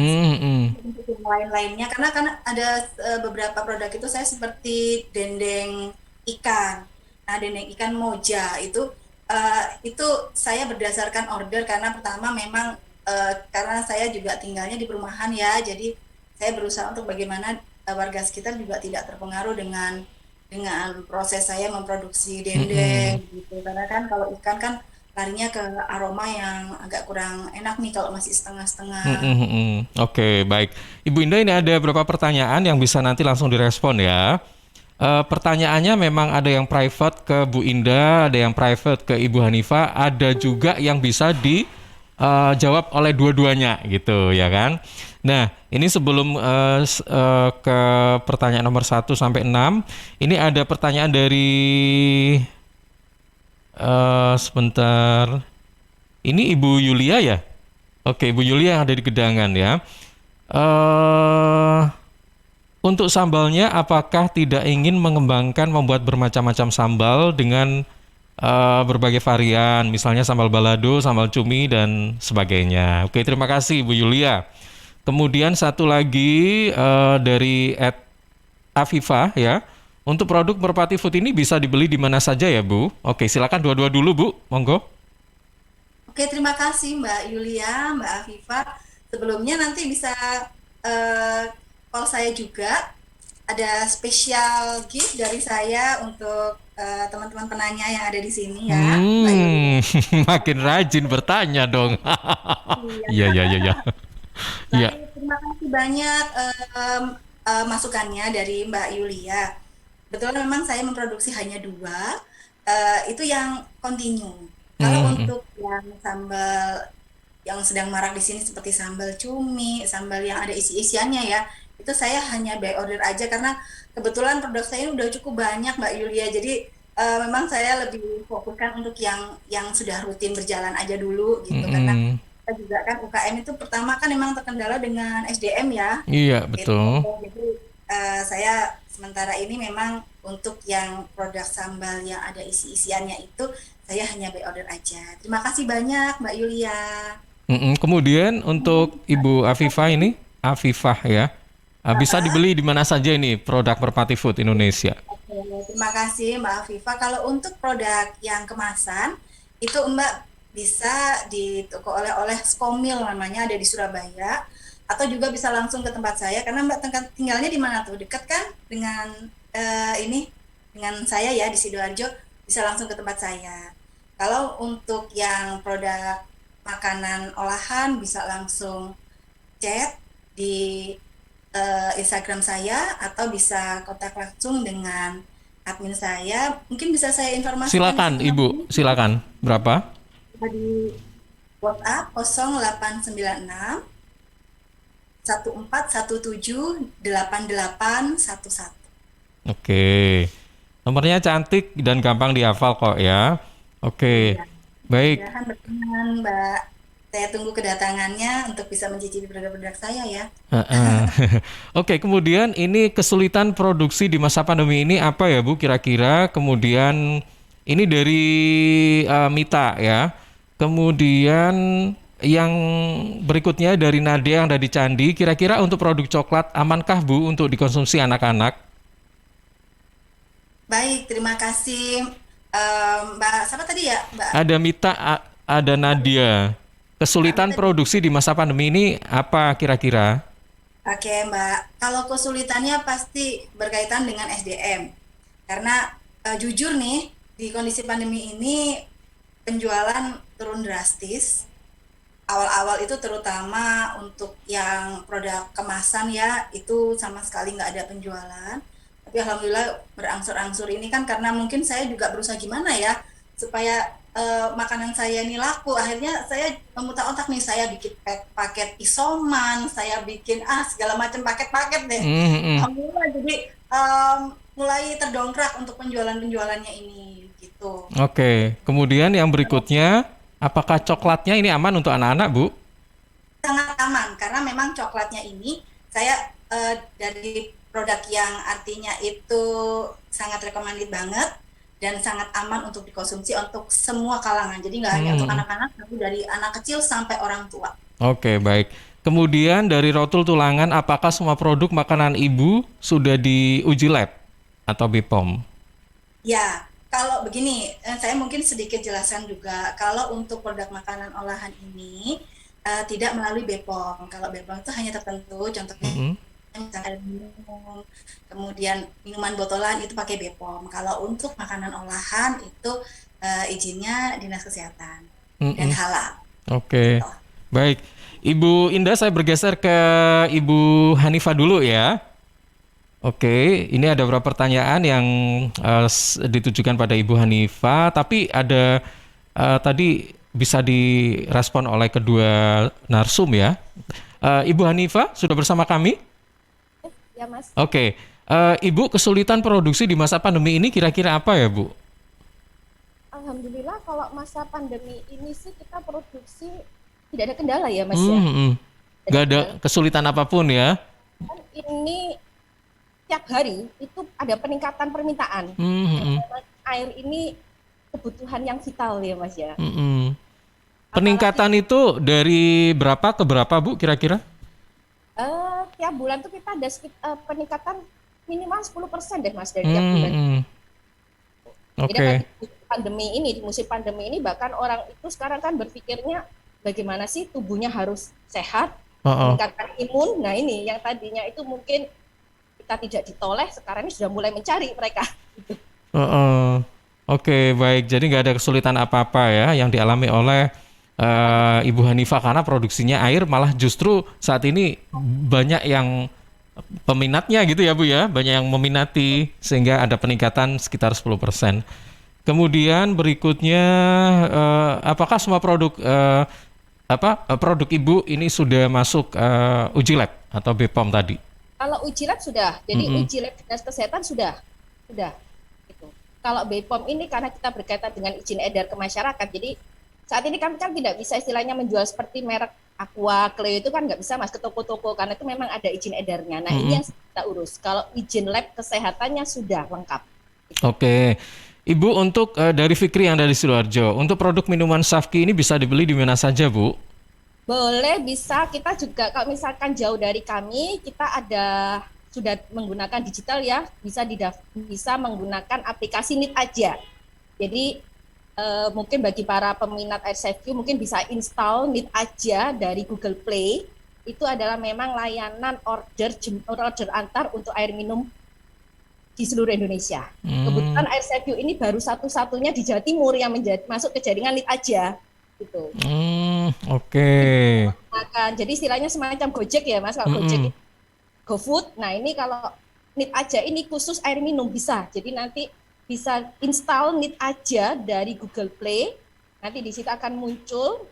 Untuk yang lain-lainnya, karena ada beberapa produk itu saya seperti dendeng ikan. Nah, dendeng ikan moja itu saya berdasarkan order karena pertama memang karena saya juga tinggalnya di perumahan ya, jadi saya berusaha untuk bagaimana warga sekitar juga tidak terpengaruh dengan proses saya memproduksi dendeng gitu. Karena kan kalau ikan kan larinya ke aroma yang agak kurang enak nih kalau masih setengah-setengah. Oke, baik. Ibu Indah, ini ada beberapa pertanyaan yang bisa nanti langsung direspon ya. Pertanyaannya memang ada yang private ke Bu Indah, ada yang private ke Ibu Hanifah, ada juga yang bisa dijawab oleh dua-duanya gitu ya kan. Nah, ini sebelum ke pertanyaan nomor 1 sampai 6, ini ada pertanyaan dari sebentar. Ini Ibu Yulia ya? Oke, Ibu Yulia yang ada di Gedangan ya. Untuk sambalnya, apakah tidak ingin mengembangkan membuat bermacam-macam sambal dengan berbagai varian, misalnya sambal balado, sambal cumi, dan sebagainya. Oke, terima kasih Bu Yulia. Kemudian satu lagi dari Afifah ya. Untuk produk Merpati Food ini bisa dibeli di mana saja ya Bu? Oke, silakan dua-dua dulu Bu, monggo. Oke, terima kasih Mbak Yulia, Mbak Afifah. Sebelumnya nanti bisa call saya juga, ada spesial gift dari saya untuk teman-teman penanya yang ada di sini ya. Makin rajin bertanya dong. Iya. Terima kasih banyak masukannya dari Mbak Yulia. Betul, memang saya memproduksi hanya 2, itu yang continue. Kalau untuk yang sambal yang sedang marak di sini seperti sambal cumi, sambal yang ada isi-isiannya ya, itu saya hanya by order aja karena kebetulan produk saya ini udah cukup banyak Mbak Yulia, jadi memang saya lebih fokuskan untuk yang sudah rutin berjalan aja dulu gitu. Karena kita juga kan UKM itu pertama kan memang terkendala dengan SDM ya. Iya, betul. Jadi saya sementara ini memang untuk yang produk sambal yang ada isi-isiannya itu saya hanya by order aja. Terima kasih banyak Mbak Yulia. Kemudian untuk Ibu Afifah ini, Afifah ya. Bisa dibeli di mana saja ini produk Merpati Food Indonesia? Oke, terima kasih Mbak Afifah. Kalau untuk produk yang kemasan, itu Mbak bisa di toko oleh-oleh Skomil namanya, ada di Surabaya. Atau juga bisa langsung ke tempat saya, karena Mbak tinggalnya di mana tuh? Dekat kan dengan dengan saya ya di Sidoarjo, bisa langsung ke tempat saya. Kalau untuk yang produk makanan olahan, bisa langsung chat di Instagram saya atau bisa kontak langsung dengan admin saya. Mungkin bisa saya informasikan. Silakan Ibu, silakan. Berapa? Di WhatsApp 0896 14178811. Oke. Nomornya cantik dan gampang dihafal kok ya. Oke. Ya. Baik. Berkenan, Mbak. Saya tunggu kedatangannya untuk bisa mencicipi produk-produk saya ya. Oke, kemudian ini kesulitan produksi di masa pandemi ini apa ya Bu kira-kira? Kemudian ini dari Mita ya. Kemudian yang berikutnya dari Nadia yang ada di Candi, kira-kira untuk produk coklat amankah Bu untuk dikonsumsi anak-anak? Baik, terima kasih Mbak. Siapa tadi ya Mbak? Ada Mita, ada Nadia. Kesulitan produksi di masa pandemi ini apa kira-kira? Oke Mbak, kalau kesulitannya pasti berkaitan dengan SDM. Karena jujur nih, di kondisi pandemi ini penjualan turun drastis. Awal-awal itu terutama untuk yang produk kemasan ya, itu sama sekali nggak ada penjualan. Tapi alhamdulillah berangsur-angsur ini kan karena mungkin saya juga berusaha gimana ya, supaya makanan saya ini laku, akhirnya saya memutar otak nih, saya bikin paket isoman, saya bikin segala macam paket-paket deh. Alhamdulillah, jadi mulai terdongkrak untuk penjualannya ini gitu. Oke, kemudian yang berikutnya, apakah coklatnya ini aman untuk anak-anak, Bu? Sangat aman, karena memang coklatnya ini saya dari produk yang artinya itu sangat recommended banget dan sangat aman untuk dikonsumsi untuk semua kalangan. Jadi nggak hanya untuk anak-anak, tapi dari anak kecil sampai orang tua. Oke, baik. Kemudian dari rotul tulangan, apakah semua produk makanan ibu sudah diuji lab atau BPOM? Ya, kalau begini, saya mungkin sedikit jelaskan juga. Kalau untuk produk makanan olahan ini tidak melalui BPOM. Kalau BPOM itu hanya tertentu, contohnya misalnya minum, kemudian minuman botolan itu pakai BPOM. Kalau untuk makanan olahan itu izinnya Dinas Kesehatan dan halal. Oke, baik. Ibu Indah, saya bergeser ke Ibu Hanifah dulu ya. Oke, ini ada beberapa pertanyaan yang ditujukan pada Ibu Hanifah, tapi ada tadi bisa direspon oleh kedua narsum ya. Ibu Hanifah sudah bersama kami? Ya, Mas. Oke, Ibu, kesulitan produksi di masa pandemi ini kira-kira apa ya, Bu? Alhamdulillah kalau masa pandemi ini sih kita produksi tidak ada kendala ya, Mas ya. Nggak ada kesulitan apapun ya? Ini tiap hari itu ada peningkatan permintaan. Air ini kebutuhan yang vital ya, Mas ya. Peningkatan itu dari berapa ke berapa, Bu, kira-kira? Tiap bulan tuh kita ada peningkatan minimal 10% deh, Mas, dari tiap bulan. Oke. Di musim pandemi ini bahkan orang itu sekarang kan berpikirnya bagaimana sih tubuhnya harus sehat, meningkatkan imun. Nah ini yang tadinya itu mungkin kita tidak ditoleh, sekarang ini sudah mulai mencari mereka. Oke, baik. Jadi nggak ada kesulitan apa-apa ya yang dialami oleh Ibu Hanifah, karena produksinya air malah justru saat ini banyak yang peminatnya gitu ya, Bu ya, banyak yang meminati sehingga ada peningkatan sekitar 10%. Kemudian berikutnya, apakah semua produk produk Ibu ini sudah masuk uji lab atau BPOM tadi? Kalau uji lab sudah, jadi uji lab Dinas Kesehatan sudah. Gitu. Kalau BPOM ini karena kita berkaitan dengan izin edar ke masyarakat, jadi saat ini kami kan tidak bisa istilahnya menjual seperti merek Aqua, Cleo itu kan nggak bisa, Mas, ke toko-toko karena itu memang ada izin edarnya. Nah ini yang kita urus. Kalau izin lab kesehatannya sudah lengkap. Oke, Ibu, untuk dari Fikri yang dari Sidoarjo, untuk produk minuman Safki ini bisa dibeli di mana saja, Bu? Boleh, bisa. Kita juga kalau misalkan jauh dari kami, kita sudah menggunakan digital ya, bisa menggunakan aplikasi Nit aja. Jadi mungkin bagi para peminat air safe view mungkin bisa install Nit aja dari Google Play. Itu adalah memang layanan order antar untuk air minum di seluruh Indonesia. Kebetulan air safe view ini baru satu-satunya di Jawa Timur yang masuk ke jaringan Nit aja gitu. Oke. Jadi istilahnya semacam Gojek ya, Mas. Kalau Gojek GoFood. Nah, ini kalau Nit aja ini khusus air minum bisa. Jadi nanti bisa install Nit aja dari Google Play. Nanti di situ akan muncul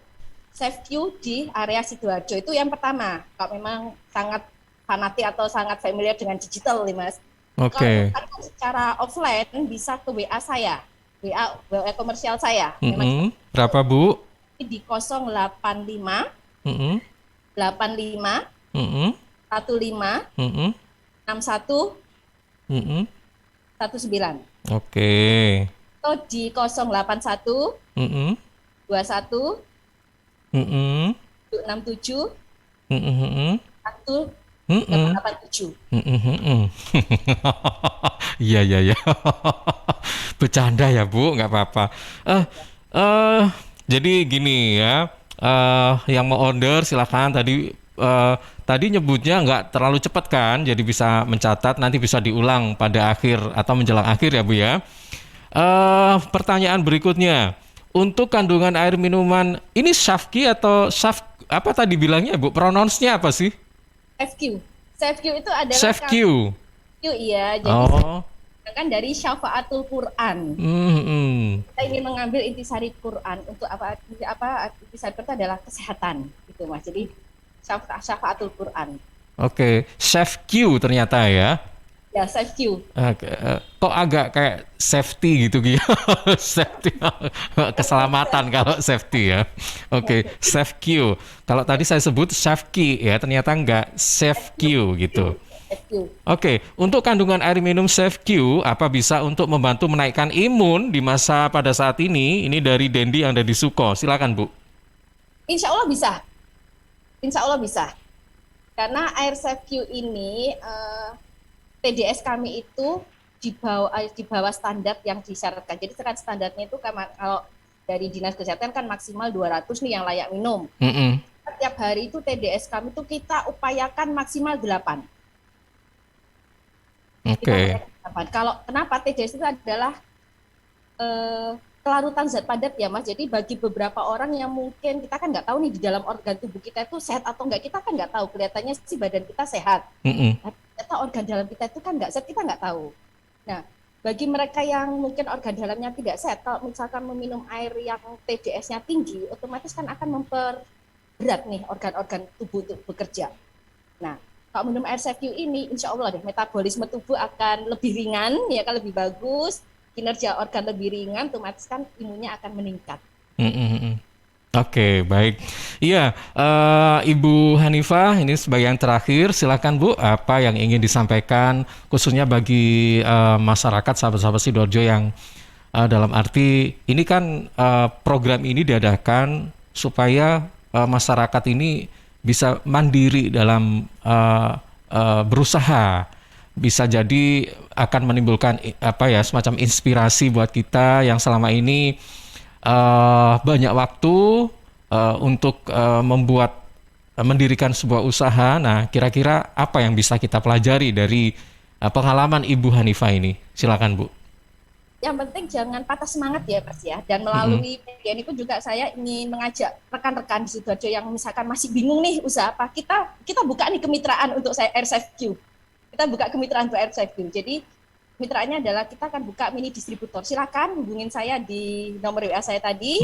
Safe View di area Sidoarjo. Itu yang pertama. Kalau memang sangat fanatik atau sangat familiar dengan digital nih, Mas. Oke. Kalau secara offline bisa ke WA saya. WA komersial saya. Berapa, Bu? Di 085 85 15 61 19. Oke. Atau di 081 21 67 187. Iya. Bercanda ya, Bu, nggak apa-apa. Jadi gini ya, yang mau order silakan. Tadi nyebutnya nggak terlalu cepat kan, jadi bisa mencatat, nanti bisa diulang pada akhir atau menjelang akhir ya, Bu ya. Pertanyaan berikutnya, untuk kandungan air minuman ini Safki atau apa tadi bilangnya, Bu? Pronounce-nya apa sih? Safe View itu adalah Safe View. Iya, jadi Kan dari Syafaatul Quran. Kita ingin mengambil intisari Quran untuk apa intisari itu adalah kesehatan gitu Mas. Jadi Syafaatul Quran. Oke, Chef Q ternyata ya. Ya, Chef Q. Kok agak kayak safety gitu. Safety, keselamatan kalau safety ya. Oke, Chef Q. Kalau tadi saya sebut Chef Q ya, ternyata enggak, Chef Q gitu. Oke, untuk kandungan air minum Chef Q, apa bisa untuk membantu menaikkan imun di masa pada saat ini? Ini dari Dendi yang ada di Suko. Silakan Bu. Insya Allah bisa. Insya Allah bisa. Karena air Chef Q ini TDS kami itu di bawah standar yang disyaratkan. Jadi standarnya itu kalau dari Dinas Kesehatan kan maksimal 200 nih yang layak minum. Setiap hari itu TDS kami itu kita upayakan maksimal 8. Oke. Kalau kenapa TDS itu adalah kelarutan zat padat ya Mas. Jadi bagi beberapa orang yang mungkin kita kan nggak tahu nih di dalam organ tubuh kita itu sehat atau enggak, kita kan nggak tahu. Kelihatannya sih badan kita sehat. Ternyata organ dalam kita itu kan nggak sehat, kita nggak tahu. Nah, bagi mereka yang mungkin organ dalamnya tidak sehat, kalau misalkan meminum air yang TDS-nya tinggi, otomatis kan akan memperberat nih organ-organ tubuh untuk bekerja. Nah, kalau minum air Chef Q ini, insya Allah deh metabolisme tubuh akan lebih ringan, ya kan lebih bagus, kinerja organ lebih ringan, otomatis kan imunnya akan meningkat. Oke, baik. Iya, Ibu Hanifah, ini sebagai yang terakhir, silakan Bu, apa yang ingin disampaikan khususnya bagi masyarakat sahabat-sahabat Sidoarjo yang dalam arti ini kan program ini diadakan supaya masyarakat ini bisa mandiri dalam berusaha, bisa jadi akan menimbulkan semacam inspirasi buat kita yang selama ini banyak waktu untuk mendirikan sebuah usaha. Nah, kira-kira apa yang bisa kita pelajari dari pengalaman Ibu Hanifah ini? Silakan Bu. Yang penting jangan patah semangat ya Mas ya. Dan melalui media ini pun juga saya ingin mengajak rekan-rekan di Sidoarjo yang misalkan masih bingung nih usaha apa, kita buka nih kemitraan untuk Air Chef Q. Kita buka kemitraan untuk Air Chef Q. Jadi mitranya adalah kita akan buka mini distributor. Silakan hubungin saya di nomor WA saya tadi.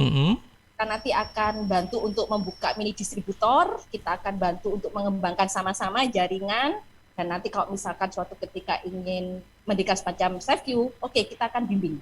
Kita nanti akan bantu untuk membuka mini distributor. Kita akan bantu untuk mengembangkan sama-sama jaringan. Dan nanti kalau misalkan suatu ketika ingin mendirikan semacam Chef Q, oke, kita akan bimbing.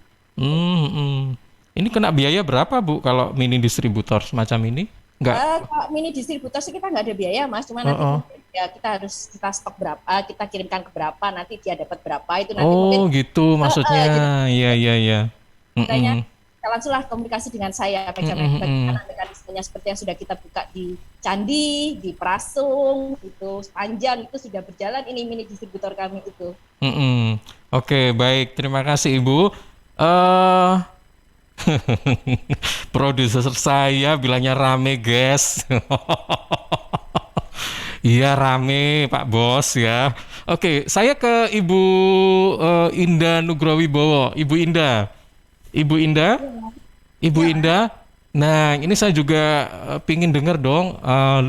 Ini kena biaya berapa Bu kalau mini distributor semacam ini? Enggak. Kalau mini distributor sih kita nggak ada biaya Mas, cuma nanti ya kita stok berapa, kita kirimkan ke berapa, nanti dia dapat berapa itu nanti mungkin. Gitu maksudnya. Iya. Makanya langsunglah komunikasi dengan saya bagaimana mekanismenya seperti yang sudah kita buka di Candi, di Prasung, itu sepanjang itu sudah berjalan ini mini distributor kami itu. Oke, baik, terima kasih Ibu. Produser saya bilangnya rame guys. Iya rame Pak Bos ya. Oke, saya ke Ibu Indah Nugrowibowo. Ibu Indah. Nah, ini saya juga pingin dengar dong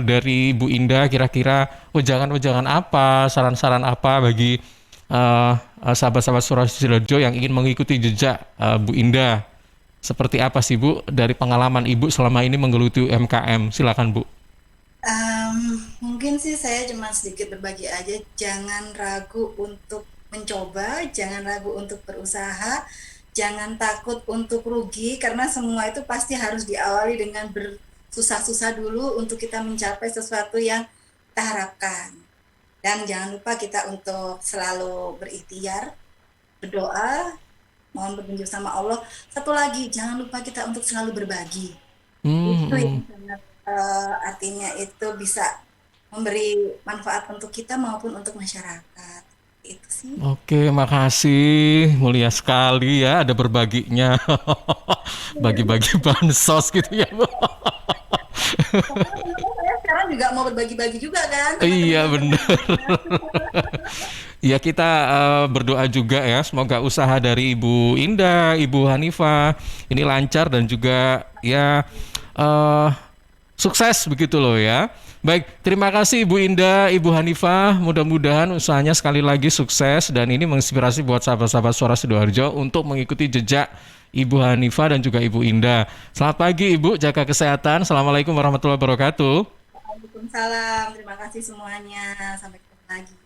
dari Ibu Indah kira-kira wejangan-wejangan apa, saran-saran apa bagi sahabat-sahabat Suara Sidoarjo yang ingin mengikuti jejak Bu Indah. Seperti apa sih Bu dari pengalaman Ibu selama ini menggeluti UMKM? Silakan Bu. Mungkin sih saya cuma sedikit berbagi aja, jangan ragu untuk mencoba, jangan ragu untuk berusaha, jangan takut untuk rugi, karena semua itu pasti harus diawali dengan bersusah-susah dulu untuk kita mencapai sesuatu yang kita harapkan. Dan jangan lupa kita untuk selalu berikhtiar, berdoa, mohon petunjuk sama Allah. Satu lagi, jangan lupa kita untuk selalu berbagi. Itu yang sangat artinya itu bisa memberi manfaat untuk kita maupun untuk masyarakat. Itu sih. Oke, makasih. Mulia sekali ya ada berbaginya. Bagi-bagi bansos gitu ya, Bu. Saya sekarang juga mau berbagi-bagi juga kan. Iya, benar. Ya, kita berdoa juga ya, semoga usaha dari Ibu Indah, Ibu Hanifah ini lancar dan juga ya sukses begitu loh ya. Baik, terima kasih Ibu Indah, Ibu Hanifah. Mudah-mudahan usahanya sekali lagi sukses dan ini menginspirasi buat sahabat-sahabat Suara Sidoarjo untuk mengikuti jejak Ibu Hanifah dan juga Ibu Indah. Selamat pagi Ibu, jaga kesehatan. Assalamualaikum warahmatullahi wabarakatuh. Waalaikumsalam, terima kasih semuanya. Sampai ketemu lagi.